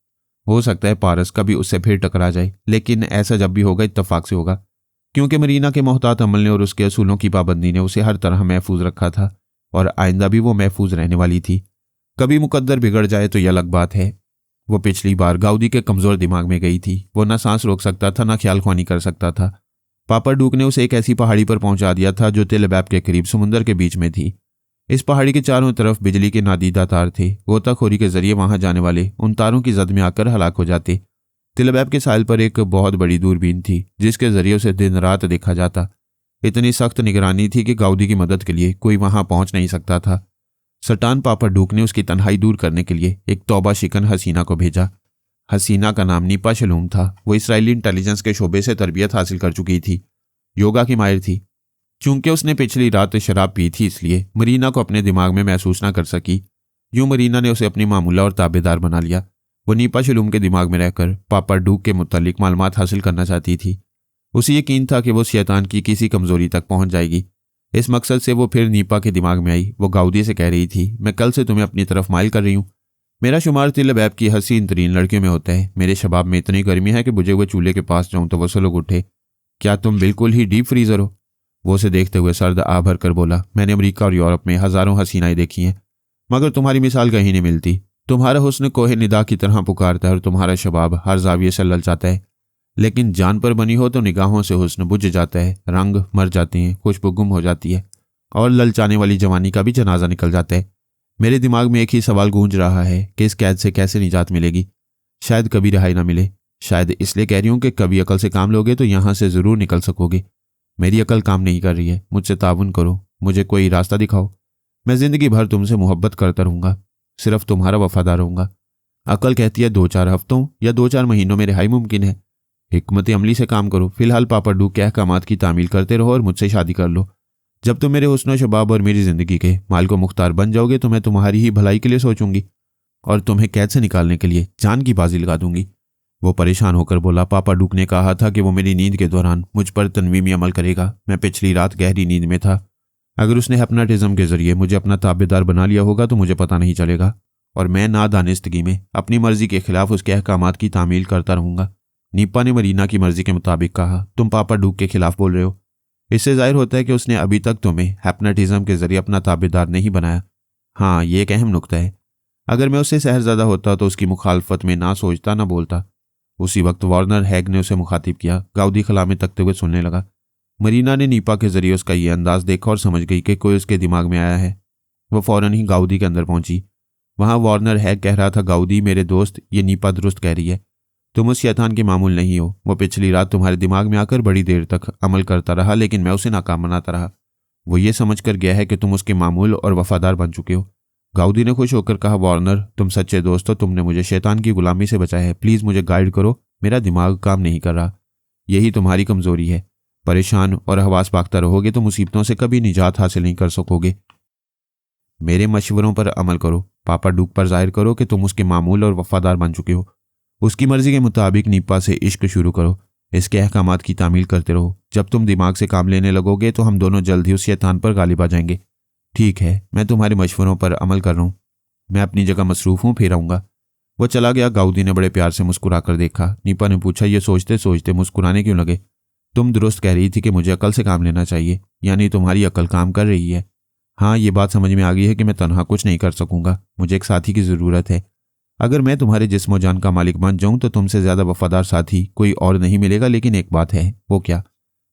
हो सकता है पारस कभी उससे फिर टकरा जाए, लेकिन ऐसा जब भी होगा इत्तफाक से होगा, क्योंकि मरीना के मोहतात अमल ने और उसके असूलों की पाबंदी ने उसे हर तरह महफूज रखा था और आइंदा भी वो महफूज रहने वाली थी। कभी मुकद्दर बिगड़ जाए तो यह अलग बात है। वो पिछली बार गाउदी के कमज़ोर दिमाग में गई थी। वो ना सांस रोक सकता था, ना ख्याल ख्वानी कर सकता था। पापा डूक ने उसे एक ऐसी पहाड़ी पर पहुंचा दिया था जो तिल अबैब के करीब समुंदर के बीच में थी। इस पहाड़ी के चारों तरफ बिजली के नादीदा तार थे। गोताखोरी के जरिए वहां जाने वाले उन तारों की जद में आकर हलाक हो जाते। तिल अबैब के साहिल पर एक बहुत बड़ी दूरबीन थी जिसके जरिए उसे दिन रात देखा जाता। इतनी सख्त निगरानी थी कि गाउदी की मदद के लिए कोई वहां पहुंच नहीं सकता था। सटान पापा डूक ने उसकी तन्हाई दूर करने के लिए एक तौबा शिकन हसीना को भेजा। हसीना का नाम नीपा शलूम था। वो इसराइली इंटेलिजेंस के शोबे से तरबियत हासिल कर चुकी थी। योगा की माहिर थी। चूंकि उसने पिछली रात शराब पी थी, इसलिए मरीना को अपने दिमाग में महसूस ना कर सकी। यूं मरीना ने उसे अपनी मामूला और ताबेदार बना लिया। वो नीपा शलूम के दिमाग में रहकर पापा डूक के मुतालिक मालूमात हासिल करना चाहती थी। उसे यकीन था कि वो शैतान की किसी कमजोरी तक पहुंच जाएगी। इस मकसद से वो फिर नीपा के दिमाग में आई। वो गाउदी से कह रही थी, मैं कल से तुम्हें अपनी तरफ माइल कर रही हूँ। मेरा शुमार तिल अबैब की हसीन तरीन लड़कियों में होता है। मेरे शबाब में इतनी गर्मी है कि बुझे हुए चूल्हे के पास जाऊं तो वो सब लोग उठे, क्या तुम बिल्कुल ही डीप फ्रीजर हो? वो उसे देखते हुए सर्द आ भर कर बोला, मैंने अमेरिका और यूरोप में हजारों हसीनाएं देखी हैं, मगर तुम्हारी मिसाल कहीं नहीं मिलती। तुम्हारा हुस्न कोहे निदा की तरह पुकारता है और तुम्हारा शबाब हर जाविये से ललचाता है। लेकिन जान पर बनी हो तो निगाहों से हुस्न बुझ जाता है, रंग मर जाते हैं, खुशबू गुम हो जाती है और ललचाने वाली जवानी का भी जनाजा निकल जाता है। मेरे दिमाग में एक ही सवाल गूंज रहा है कि इस कैद से कैसे निजात मिलेगी। शायद कभी रिहाई ना मिले। शायद इसलिए कह रही हूं कि कभी अकल से काम लोगे तो यहां से जरूर निकल सकोगे। मेरी अकल काम नहीं कर रही है, मुझसे ताउन करो, मुझे कोई रास्ता दिखाओ। मैं जिंदगी भर तुमसे मोहब्बत करता रहूंगा, सिर्फ तुम्हारा वफादार रहूंगा। अकल कहती है 2-4 हफ्तों या 2-4 महीनों में रिहाई मुमकिन है। हिकमत अमली से काम करो। फिलहाल पापा डूक के अहकामात की तामील करते रहो और मुझसे शादी कर लो। जब तुम मेरे हुस्न शबाब और मेरी जिंदगी के माल को मुख्तार बन जाओगे तो मैं तुम्हारी ही भलाई के लिए सोचूंगी और तुम्हें कैद से निकालने के लिए जान की बाजी लगा दूंगी। वो परेशान होकर बोला, पापा डूक ने कहा था कि वो मेरी नींद के दौरान मुझ पर तनवीमी अमल करेगा। मैं पिछली रात गहरी नींद में था। अगर उसने हिप्नोटिज्म के जरिए मुझे अपना ताबेदार बना लिया होगा तो मुझे पता नहीं चलेगा और मैं नादानिस्तगी में अपनी मर्जी के खिलाफ उसके अहकामात की तामील करता रहूंगा। नीपा ने मरीना की मर्जी के मुताबिक कहा, तुम पापा डूक के खिलाफ बोल रहे हो। इससे जाहिर होता है कि उसने अभी तक तुम्हें हिप्नोटिज्म के जरिए अपना ताबेदार नहीं बनाया। हाँ, ये एक अहम नुक्ता है। अगर मैं उससे सहरज़दा होता तो उसकी मुखालफत में ना सोचता ना बोलता। उसी वक्त वार्नर हैग ने उसे मुखातिब किया। गाउदी खला में तकते हुए सुनने लगा। मरीना ने नीपा के जरिए उसका यह अंदाज देखा और समझ गई कि कोई उसके दिमाग में आया है। वह फौरन ही गाउदी के अंदर पहुंची। वहां वार्नर हैग कह रहा था, गाउदी मेरे दोस्त, ये नीपा दुरुस्त कह रही है, तुम उस शैतान के मामूल नहीं हो। वो पिछली रात तुम्हारे दिमाग में आकर बड़ी देर तक अमल करता रहा, लेकिन मैं उसे नाकाम बनाता रहा। वो ये समझ कर गया है कि तुम उसके मामूल और वफादार बन चुके हो। गाउदी ने खुश होकर कहा, वार्नर तुम सच्चे दोस्त हो, तुमने मुझे शैतान की गुलामी से बचाया है। प्लीज़ मुझे गाइड करो, मेरा दिमाग काम नहीं कर रहा। यही तुम्हारी कमजोरी है। परेशान और हवास भागता रहोगे तो मुसीबतों से कभी निजात हासिल नहीं कर सकोगे। मेरे मशवरों पर अमल करो। पापा डूक पर जाहिर करो कि तुम उसके मामूल और वफादार बन चुके हो। उसकी मर्जी के मुताबिक नीपा से इश्क शुरू करो। इसके अहकामात की तामील करते रहो। जब तुम दिमाग से काम लेने लगोगे तो हम दोनों जल्द ही उस शैतान पर गालिब आ जाएंगे। ठीक है, मैं तुम्हारे मशवरों पर अमल कर रहा हूँ। मैं अपनी जगह मसरूफ हूँ, फिर आऊँगा। वो चला गया। गाउदी ने बड़े प्यार से मुस्कुरा कर देखा। नीपा ने पूछा, ये सोचते सोचते मुस्कुराने क्यों लगे? तुम दुरुस्त कह रही थी कि मुझे अकल से काम लेना चाहिए, यानी तुम्हारी अकल काम कर रही है। हाँ, ये बात समझ में आ गई है कि मैं तन्हा कुछ नहीं कर सकूंगा, मुझे एक साथी की ज़रूरत है। अगर मैं तुम्हारे जिस्म जान का मालिक बन जाऊं तो तुमसे ज़्यादा वफादार साथी कोई और नहीं मिलेगा। लेकिन एक बात है। वो क्या?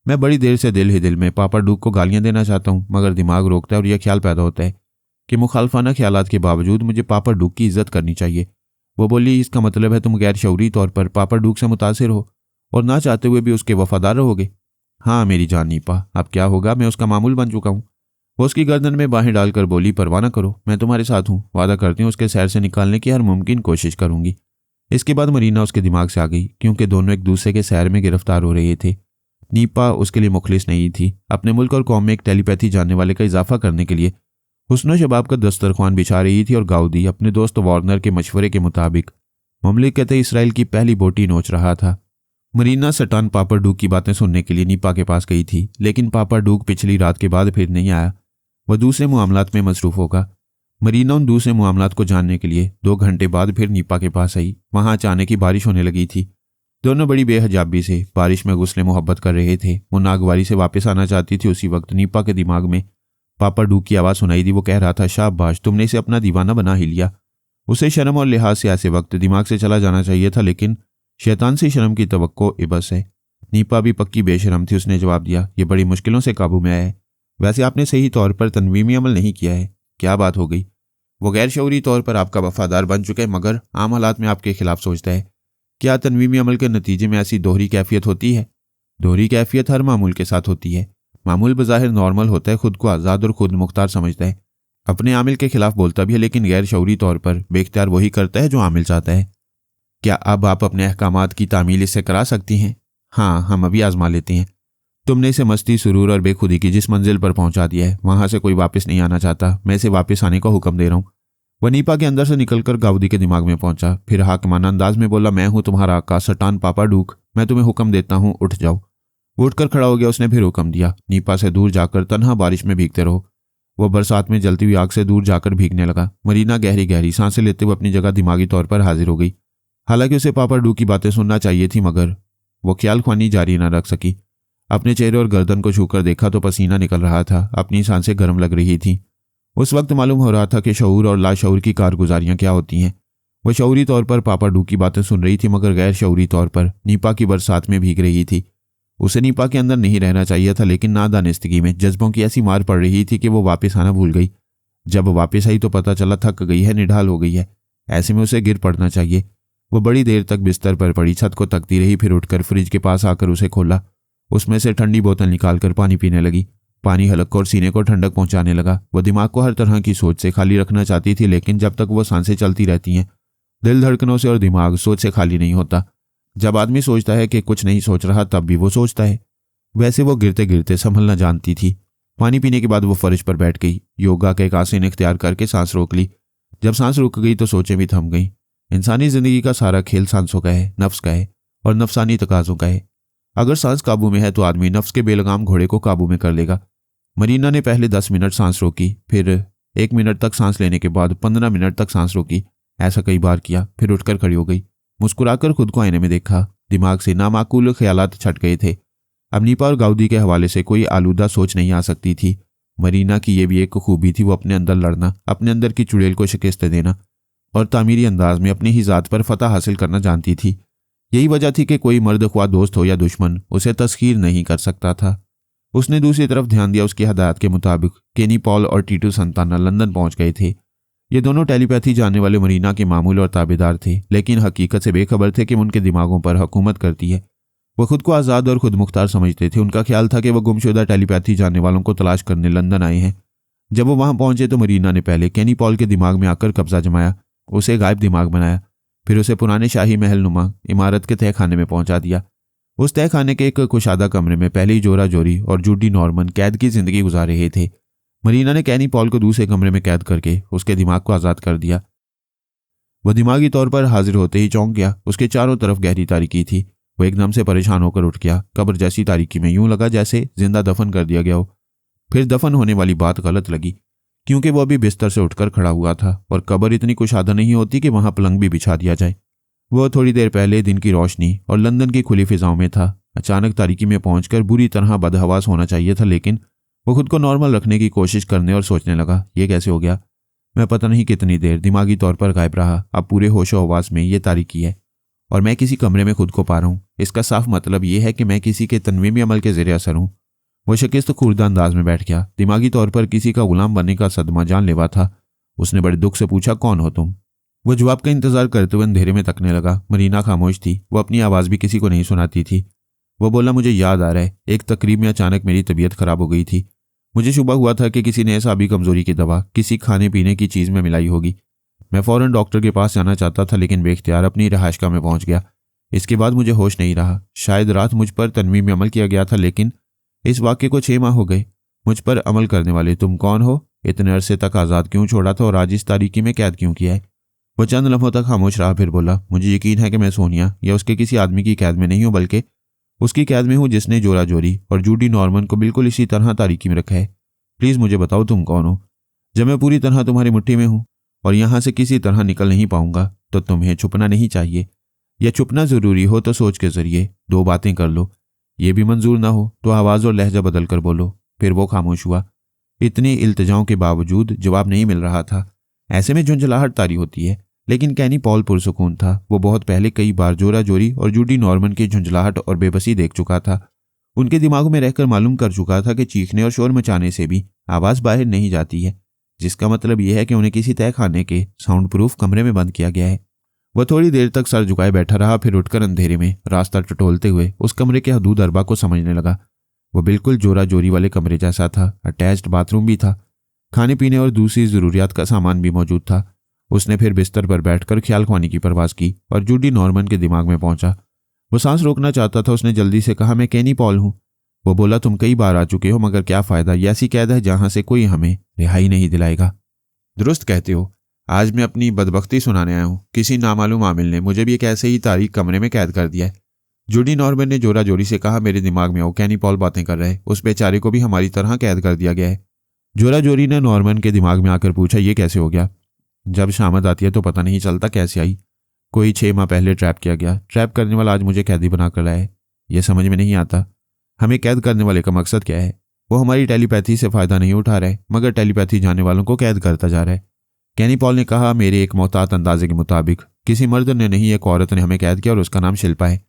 मैं बड़ी देर से दिल ही दिल में पापा डूक को गालियां देना चाहता हूँ, मगर दिमाग रोकता है और यह ख्याल पैदा होता है कि मुखालफाना ख्यालात के बावजूद मुझे पापा डूक की इज्जत करनी चाहिए। वो बोली, इसका मतलब है तुम गैर शऊरी तौर पर पापा डूक से मुतासिर हो और ना चाहते हुए भी उसके वफादार रहोगे? हाँ मेरी जान नीपा, अब क्या होगा, मैं उसका मामूल बन चुका हूँ। वो उसकी गर्दन में बाहें डालकर बोली, परवाह न करो, मैं तुम्हारे साथ हूँ। वादा करती हूँ उसके सैर से निकालने की हर मुमकिन कोशिश करूंगी। इसके बाद मरीना उसके दिमाग से आ गई, क्योंकि दोनों एक दूसरे के सैर में गिरफ्तार हो रहे थे। नीपा उसके लिए मुखलिस नहीं थी। अपने मुल्क और कौम में एक टेलीपैथी जानने वाले का इजाफा करने के लिए हुस्न शबाब का दस्तरख्वान बिछा रही थी और गाउदी अपने दोस्त वार्नर के मशवरे के मुताबिक ममलिकत इसराइल की पहली बोटी नोच रहा था। मरीना सटान पापा डूक की बातें सुनने के लिए नीपा के पास गई थी, लेकिन पापा डूक पिछली रात के बाद फिर नहीं आया। वह दूसरे मामलात में मसरूफ होगा। मरीना उन दूसरे मामलात को जानने के लिए 2 घंटे बाद फिर नीपा के पास आई। वहां अचानक ही बारिश होने लगी थी। दोनों बड़ी बेहजाबी से बारिश में गुस्ले मोहब्बत कर रहे थे। वो नागवारी से वापस आना चाहती थी। उसी वक्त नीपा के दिमाग में पापा डूक की आवाज़ सुनाई दी। वो कह रहा था, शाबाश, तुमने इसे अपना दीवाना बना ही लिया। उसे शर्म और लिहाज से ऐसे वक्त दिमाग से चला जाना चाहिए था, लेकिन शैतान से शर्म की तवक्को इबस है। नीपा भी पक्की बेशरम थी। उसने जवाब दिया, ये बड़ी मुश्किलों से काबू में आया है। वैसे आपने सही तौर पर तनवीमी अमल नहीं किया है। क्या बात हो गई? वो गैर शऊरी तौर पर आपका वफादार बन चुका है, मगर आम हालात में आपके खिलाफ सोचता है। क्या तनवीमी अमल के नतीजे में ऐसी दोहरी कैफियत होती है? दोहरी कैफियत हर मामूल के साथ होती है। मामूल बज़ाहिर नॉर्मल होता है, खुद को आज़ाद और खुद मुख्तार समझता है, अपने आमिल के खिलाफ बोलता भी है, लेकिन गैर शऊरी तौर पर बेख्तियार वही करता है जो आमिल चाहता है। क्या अब आप अपने अहकामात की तामील इससे करा सकती हैं? हाँ, हम अभी आजमा लेते हैं। तुमने इसे मस्ती, सुरूर और बेखुदी की जिस मंजिल पर पहुंचा दिया है, वहां से कोई वापस नहीं आना चाहता। मैं इसे वापस आने का हुक्म दे रहा हूँ। वह नीपा के अंदर से निकलकर गाउदी के दिमाग में पहुंचा। फिर हाकिमाना अंदाज में बोला, मैं हूं तुम्हारा आका सटान पापा डूक, मैं तुम्हें हुक्म देता हूं, उठ जाओ। वो उठकर खड़ा हो गया। उसने फिर हुक्म दिया, नीपा से दूर जाकर तन्हा बारिश में भीगते रहो। वह बरसात में जलती हुई आग से दूर जाकर भीगने लगा। मरीना गहरी गहरी सांसें लेते हुए अपनी जगह दिमागी तौर पर हाजिर हो गई। हालांकि उसे पापा डूक की बातें सुनना चाहिए थी, मगर वो ख्याल ख्वानी जारी न रख सकी। अपने चेहरे और गर्दन को छूकर देखा तो पसीना निकल रहा था। अपनी सांसें गर्म लग रही थी। उस वक्त मालूम हो रहा था कि शऊर और लाशऊर की कारगुजारियां क्या होती हैं। वह शऊरी तौर पर पापा डूक की बातें सुन रही थी, मगर गैर शऊरी तौर पर नीपा की बरसात में भीग रही थी। उसे नीपा के अंदर नहीं रहना चाहिए था, लेकिन नादानिस्तगी में जज्बों की ऐसी मार पड़ रही थी कि वो वापस आना भूल गई। जब वापस आई तो पता चला थक गई है, निढाल हो गई है। ऐसे में उसे गिर पड़ना चाहिए। वो बड़ी देर तक बिस्तर पर पड़ी छत को तकती रही। फिर उठकर फ्रिज के पास आकर उसे खोला। उसमें से ठंडी बोतल निकालकर पानी पीने लगी। पानी हलक और सीने को ठंडक पहुंचाने लगा। वो दिमाग को हर तरह की सोच से खाली रखना चाहती थी, लेकिन जब तक वो सांसें चलती रहती हैं, दिल धड़कनों से और दिमाग सोच से खाली नहीं होता। जब आदमी सोचता है कि कुछ नहीं सोच रहा, तब भी वो सोचता है। वैसे वो गिरते गिरते संभलना जानती थी। पानी पीने के बाद वो फर्श पर बैठ गई। योगा के एक आसन इख्तियार करके सांस रोक ली। जब सांस रुक गई तो सोचें भी थम गई। इंसानी जिंदगी का सारा खेल सांसों का है, नफ्स का है और नफसानी तकाजों का है। अगर सांस काबू में है तो आदमी नफ्स के बेलगाम घोड़े को काबू में कर लेगा। मरीना ने पहले 10 मिनट सांस रोकी, फिर 1 मिनट तक सांस लेने के बाद 15 मिनट तक सांस रोकी। ऐसा कई बार किया, फिर उठकर खड़ी हो गई। मुस्कुराकर खुद को आईने में देखा। दिमाग से नामाकूल ख्यालात छट गए थे। अब नीपा और गाउदी के हवाले से कोई आलूदा सोच नहीं आ सकती थी। मरीना की यह भी एक खूबी थी, वो अपने अंदर लड़ना, अपने अंदर की चुड़ैल को शिकस्त देना और तामीरी अंदाज में अपनी ही जात पर फतह हासिल करना जानती थी। यही वजह थी कि कोई मर्द ख्वाह दोस्त हो या दुश्मन उसे तस्खीर नहीं कर सकता था। उसने दूसरी तरफ ध्यान दिया। उसकी हदायत के मुताबिक केनी पॉल और टीटू संताना लंदन पहुंच गए थे। ये दोनों टेलीपैथी जानने वाले मरीना के मामूल और ताबेदार थे, लेकिन हकीकत से बेखबर थे कि उनके दिमागों पर हुकूमत करती है। वो खुद को आज़ाद और खुद मुख्तार समझते थे। उनका ख्याल था कि वो गुमशुदा टेलीपैथी जानने वालों को तलाश करने लंदन आए हैं। जब वो वहां पहुंचे तो मरीना ने पहले केनी पॉल के दिमाग में आकर कब्जा जमाया, उसे गायब दिमाग बनाया, फिर उसे पुराने शाही महल नुमा इमारत के तहखाने में पहुंचा दिया। उस तहखाने के एक कुशादा कमरे में पहले ही जोरा जोरी और जूडी नॉर्मन कैद की जिंदगी गुजार रहे थे। मरीना ने केनी पॉल को दूसरे कमरे में कैद करके उसके दिमाग को आज़ाद कर दिया। वह दिमागी तौर पर हाजिर होते ही चौंक गया। उसके चारों तरफ गहरी तारीकी थी। वो एकदम से परेशान होकर उठ गया। कब्र जैसी तारीकी में यूं लगा जैसे जिंदा दफन कर दिया गया हो। फिर दफन होने वाली बात गलत लगी, क्योंकि वो अभी बिस्तर से उठकर खड़ा हुआ था और कब्र इतनी कुशादा नहीं होती कि वहां पलंग भी बिछा दिया जाए। वह थोड़ी देर पहले दिन की रोशनी और लंदन की खुली फिजाओं में था। अचानक तारीकी में पहुंचकर बुरी तरह बदहवास होना चाहिए था, लेकिन वो खुद को नॉर्मल रखने की कोशिश करने और सोचने लगा, ये कैसे हो गया। मैं पता नहीं कितनी देर दिमागी तौर पर गायब रहा। अब पूरे होशो हवास में ये तारीकी है और मैं किसी कमरे में खुद को पा रहा हूं। इसका साफ मतलब यह है कि मैं किसी के तनवीमी अमल के ज़रिए असर हूं। वो शिकस्त खुर्दा अंदाज में बैठ गया। दिमागी तौर पर किसी का गुलाम बनने का सदमा जानलेवा था। उसने बड़े दुख से पूछा, कौन हो तुम? वो जवाब का इंतजार करते हुए अंधेरे में तकने लगा। मरीना खामोश थी। वो अपनी आवाज़ भी किसी को नहीं सुनाती थी। वो बोला, मुझे याद आ रहा है, एक तकरीब में अचानक मेरी तबीयत खराब हो गई थी। मुझे शुबा हुआ था कि किसी ने ऐसा भी कमजोरी की दवा किसी खाने पीने की चीज़ में मिलाई होगी। मैं फौरन डॉक्टर के पास जाना चाहता था, लेकिन बेख्तियार अपनी रहायशगाह में पहुंच गया। इसके बाद मुझे होश नहीं रहा। शायद रात मुझ पर तनवीम में अमल किया गया था, लेकिन इस वाक्य को 6 माह हो गए। मुझ पर अमल करने वाले तुम कौन हो? इतने अरसे तक आज़ाद क्यों छोड़ा था और आज इस तारीकी में कैद क्यों किया है? वो चंद लम्हों तक खामोश रहा, फिर बोला, मुझे यकीन है कि मैं सोनिया या उसके किसी आदमी की कैद में नहीं हूं, बल्कि उसकी कैद में हूं जिसने जोरा जोरी और जूडी नॉर्मन को बिल्कुल इसी तरह तारीकी में रखा है। प्लीज़ मुझे बताओ तुम कौन हो। जब मैं पूरी तरह तुम्हारी मुट्ठी में हूं और यहां से किसी तरह निकल नहीं पाऊंगा तो तुम्हें छुपना नहीं चाहिए, या छुपना जरूरी हो तो सोच के जरिए 2 बातें कर लो। ये भी मंजूर ना हो तो आवाज़ और लहजा बदल कर बोलो। फिर वो खामोश हुआ। इतनी इल्तिजाओं के बावजूद जवाब नहीं मिल रहा था। ऐसे में झुंझलाहट तारी होती है, लेकिन केनी पॉल पुरसुकून था। वो बहुत पहले कई बार जोरा जोरी और जूडी नॉर्मन की झुंझलाहट और बेबसी देख चुका था। उनके दिमागों में रहकर मालूम कर चुका था कि चीखने और शोर मचाने से भी आवाज़ बाहर नहीं जाती है, जिसका मतलब यह है कि उन्हें किसी तय खाने के साउंड प्रूफ कमरे में बंद किया गया है। वह थोड़ी देर तक सर झुकाए बैठा रहा, फिर उठकर अंधेरे में रास्ता टटोलते हुए उस कमरे के हदूद अरबा को समझने लगा। वो बिल्कुल जोरा जोरी वाले कमरे जैसा था। अटैच्ड बाथरूम भी था, खाने पीने और दूसरी ज़रूरियात का सामान भी मौजूद था। उसने फिर बिस्तर पर बैठकर ख्याल ख्वानी की परवाज़ की और जूडी नॉर्मन के दिमाग में पहुंचा। वो सांस रोकना चाहता था। उसने जल्दी से कहा, मैं केनी पॉल हूं। वो बोला, तुम कई बार आ चुके हो, मगर क्या फ़ायदा। ये ऐसी कैद है जहां से कोई हमें रिहाई नहीं दिलाएगा। दुरुस्त कहते हो। आज मैं अपनी बदबख्ती सुनाने आया हूं। किसी नामालूम आमिल ने मुझे भी एक ऐसे ही तारीक कमरे में कैद कर दिया है। जूडी नॉर्मन ने जोरा जोरी से कहा, मेरे दिमाग में हो केनी पॉल बातें कर रहे, उस बेचारे को भी हमारी तरह कैद कर दिया गया है। जोरा जोरी ने नॉर्मन के दिमाग में आकर पूछा, ये कैसे हो गया? जब शामत आती है तो पता नहीं चलता कैसे आई। कोई 6 माह पहले ट्रैप किया गया। ट्रैप करने वाला आज मुझे कैदी बना कर लाया है। यह समझ में नहीं आता हमें कैद करने वाले का मकसद क्या है। वो हमारी टेलीपैथी से फ़ायदा नहीं उठा रहा है, मगर टेलीपैथी जानने वालों को कैद करता जा रहा है। केनी पॉल ने कहा, मेरे एक मोहतात अंदाजे के मुताबिक किसी मर्द ने नहीं, एक औरत ने हमें कैद किया और उसका नाम शिल्पा है।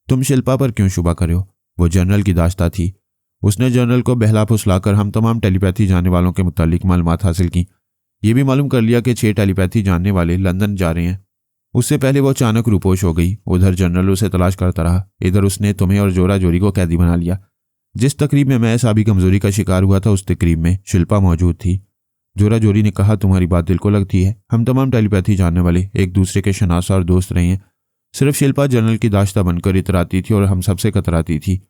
तुम शिल्पा पर क्यों शुबा कर रहे हो? वो जनरल की दाश्ता थी। उसने जनरल को बहला फुसलाकर हम तमाम टेलीपैथी जानने वालों के मुतालिक मालूमात हासिल की। ये भी मालूम कर लिया कि 6 टेलीपैथी जानने वाले लंदन जा रहे हैं। उससे पहले वो अचानक रूपोश हो गई। उधर जनरल उसे तलाश करता रहा, इधर उसने तुम्हें और जोरा जोरी को कैदी बना लिया। जिस तकरीब में मैं साबी कमजोरी का शिकार हुआ था, उस तकरीब में शिल्पा मौजूद थी। जोरा जोरी ने कहा, तुम्हारी बात दिल को लगती है। हम तमाम टेलीपैथी जानने वाले एक दूसरे के शनासा और दोस्त रहे हैं। सिर्फ शिल्पा जनरल की दाश्ता बनकर इतराती थी और हम सबसे कतराती थी।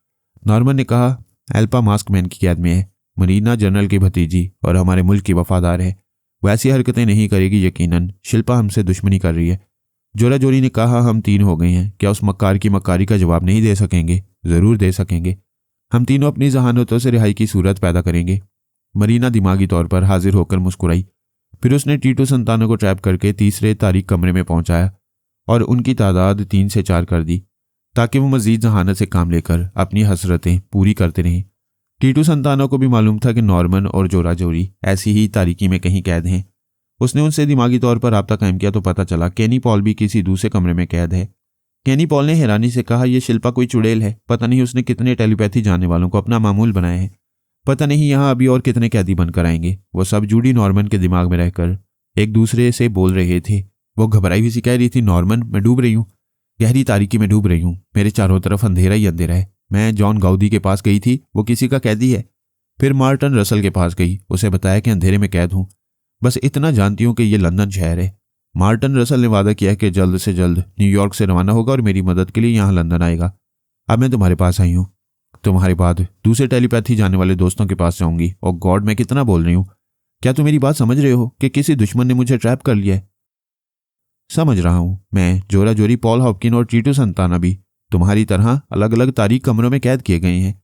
नॉर्मन ने कहा, एल्पा मास्क मैन की कैद में है। मरीना जनरल की भतीजी और हमारे मुल्क की वफादार है। वैसी हरकतें नहीं करेगी। यकीनन शिल्पा हमसे दुश्मनी कर रही है। जोरा जोरी ने कहा, हम 3 हो गए हैं। क्या उस मक्कार की मक्कारी का जवाब नहीं दे सकेंगे? ज़रूर दे सकेंगे। हम तीनों अपनी जहानतों से रिहाई की सूरत पैदा करेंगे। मरीना दिमागी तौर पर हाजिर होकर मुस्कुराई। फिर उसने टीटू संतानों को ट्रैप करके तीसरे तारीख कमरे में पहुंचाया और उनकी तादाद 3 से 4 कर दी, ताकि वो मजीद जहानत से काम लेकर अपनी हसरतें पूरी करते रहें। टीटू संतानों को भी मालूम था कि नॉर्मन और जोरा जोरी ऐसी ही तारीकी में कहीं कैद हैं। उसने उनसे दिमागी तौर पर राब्ता कायम किया तो पता चला केनी पॉल भी किसी दूसरे कमरे में कैद है। केनी पॉल ने हैरानी से कहा, यह शिल्पा कोई चुड़ैल है। पता नहीं उसने कितने टेलीपैथी जानने वालों को अपना मामूल बनाया है। पता नहीं यहाँ अभी और कितने कैदी बनकर आएंगे। वो सब जूडी नॉर्मन के दिमाग में रहकर एक दूसरे से बोल रहे थे। वो घबराई हुई सी कह रही थी, नॉर्मन, मैं डूब रही हूँ। गहरी तारीकी में डूब रही हूँ। मेरे चारों तरफ अंधेरा ही अंधेरा है। मैं जॉन गाउदी के पास गई थी, वो किसी का कैदी है। फिर मार्टिन रसल के पास गई, उसे बताया कि अंधेरे में कैद हूँ। बस इतना जानती हूँ कि ये लंदन शहर है। मार्टिन रसल ने वादा किया कि जल्द से जल्द न्यूयॉर्क से रवाना होगा और मेरी मदद के लिए यहाँ लंदन आएगा। अब मैं तुम्हारे पास आई हूँ। तुम्हारे बाद दूसरे टेलीपैथी जाने वाले दोस्तों के पास जाऊंगी। और गॉड, मैं कितना बोल रही हूँ। क्या तुम मेरी बात समझ रहे हो कि किसी दुश्मन ने मुझे ट्रैप कर लिया है? समझ रहा हूँ। मैं, जोरा जोरी, पॉल हॉपकिन और टीटू संताना भी तुम्हारी तरह अलग अलग तारीख कमरों में कैद किए गए हैं।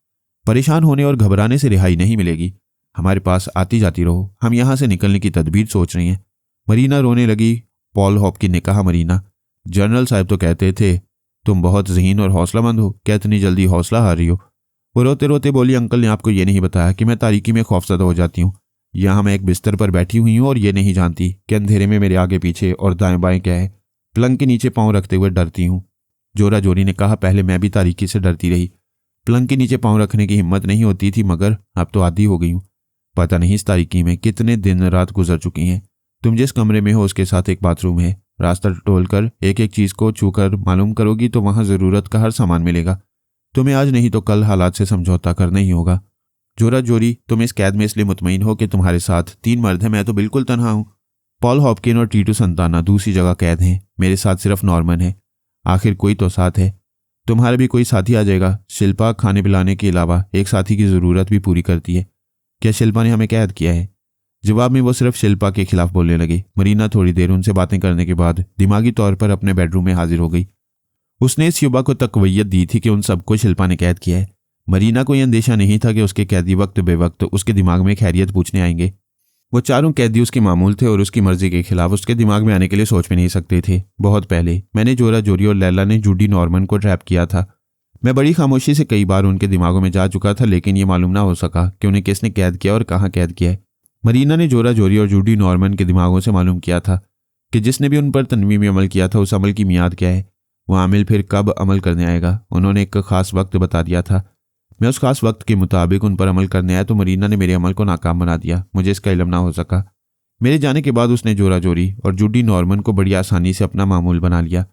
परेशान होने और घबराने से रिहाई नहीं मिलेगी। हमारे पास आती जाती रहो। हम यहाँ से निकलने की तदबीर सोच रही हैं। मरीना रोने लगी। पॉल हॉपकिन ने कहा, मरीना, जनरल साहब तो कहते थे तुम बहुत ज़हीन और हौसलामंद हो, क्या इतनी जल्दी हौसला हार रही हो? वो रोते रोते बोली, अंकल ने आपको ये नहीं बताया कि मैं तारीकी में खौफजदा हो जाती हूँ। यहाँ मैं एक बिस्तर पर बैठी हुई हूँ और ये नहीं जानती कि अंधेरे में मेरे आगे पीछे और दाएं बाएं क्या है। पलंग के नीचे पाँव रखते हुए डरती हूँ। जोरा जोरी ने कहा, पहले मैं भी तारीकी से डरती रही। पलंग के नीचे पाँव रखने की हिम्मत नहीं होती थी, मगर अब तो आदी हो गई हूँ। पता नहीं इस तारीकी में कितने दिन रात गुजर चुकी हैं। तुम जिस कमरे में हो उसके साथ एक बाथरूम है। रास्ता टटोलकर एक एक चीज़ को छूकर मालूम करोगी तो वहाँ ज़रूरत का हर सामान मिलेगा। तुम्हें आज नहीं तो कल हालात से समझौता करना ही होगा। जोरा जोरी, तुम इस कैद में इसलिए मुतमईन हो कि तुम्हारे साथ 3 मर्द हैं, मैं तो बिल्कुल तन्हा हूँ। पॉल हॉपकिन और टीटू संताना दूसरी जगह कैद हैं। मेरे साथ सिर्फ नॉर्मन है। आखिर कोई तो साथ है। तुम्हारा भी कोई साथी आ जाएगा। शिल्पा खाने पिलाने के अलावा एक साथी की ज़रूरत भी पूरी करती है। क्या शिल्पा ने हमें कैद किया है? जवाब में वो सिर्फ शिल्पा के खिलाफ बोलने लगे। मरीना थोड़ी देर उनसे बातें करने के बाद दिमागी तौर पर अपने बेडरूम में हाजिर हो गई। उसने इस युवा को तकवीयत दी थी कि उन सबको शिल्पा ने कैद किया है। मरीना को यह अंदेशा नहीं था कि उसके कैदी वक्त बेवक्त उसके दिमाग में खैरियत पूछने आएंगे। वो चारों कैदी उसके मामूल थे और उसकी मर्जी के खिलाफ उसके दिमाग में आने के लिए सोच भी नहीं सकते थे। बहुत पहले मैंने जोरा जोरी और लैला ने जूडी नॉर्मन को ट्रैप किया था। मैं बड़ी खामोशी से कई बार उनके दिमागों में जा चुका था, लेकिन ये मालूम ना हो सका कि उन्हें किसने कैद किया और कहाँ कैद किया है। मरीना ने जोरा जोरी और जूडी नॉर्मन के दिमागों से मालूम किया था कि जिसने भी उन पर तनवीमी अमल किया था उस अमल की मियाद क्या है, वो आमिल फिर कब अमल करने आएगा। उन्होंने एक खास वक्त बता दिया था। मैं उस खास वक्त के मुताबिक उन पर अमल करने आया तो मरीना ने मेरे अमल को नाकाम बना दिया। मुझे इसका इल्म ना हो सका। मेरे जाने के बाद उसने जोरा जोरी और जूडी नॉर्मन को बड़ी आसानी से अपना मामूल बना लिया।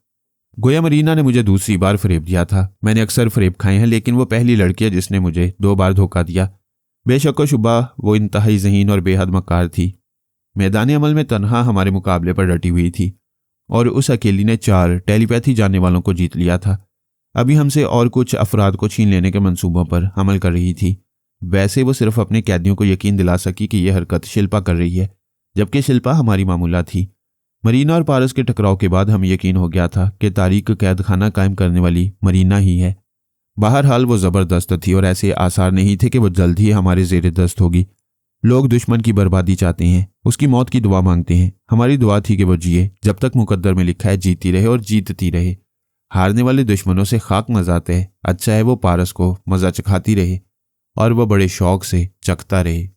गोया मरीना ने मुझे दूसरी बार फरेब दिया था। मैंने अक्सर फरेब खाए हैं, लेकिन वो पहली लड़की है जिसने मुझे 2 बार धोखा दिया। बेशक व शुबा वो इंतहाई ज़हीन और बेहद मक्कार थी। मैदान अमल में तन्हा हमारे मुकाबले पर डटी हुई थी और उस अकेली ने 4 टेलीपैथी जानने वालों को जीत लिया था। अभी हमसे और कुछ अफराद को छीन लेने के मंसूबों पर अमल कर रही थी। वैसे वो सिर्फ अपने कैदियों को यकीन दिला सकी कि यह हरकत शिल्पा कर रही है, जबकि शिल्पा हमारी मामूला थी। मरीना और पारस के टकराव के बाद हमें यकीन हो गया था कि तारीख कैद खाना कायम करने वाली मरीना ही है। बहरहाल वो ज़बरदस्त थी और ऐसे आसार नहीं थे कि वो जल्द ही हमारे ज़ेरे दस्त होगी। लोग दुश्मन की बर्बादी चाहते हैं, उसकी मौत की दुआ मांगते हैं। हमारी दुआ थी कि वो जिए, जब तक मुकद्दर में लिखा है जीती रहे और जीतती रहे। हारने वाले दुश्मनों से खाक मजाते है। अच्छा है वो पारस को मज़ा चखाती रहे और वह बड़े शौक से चखता रहे।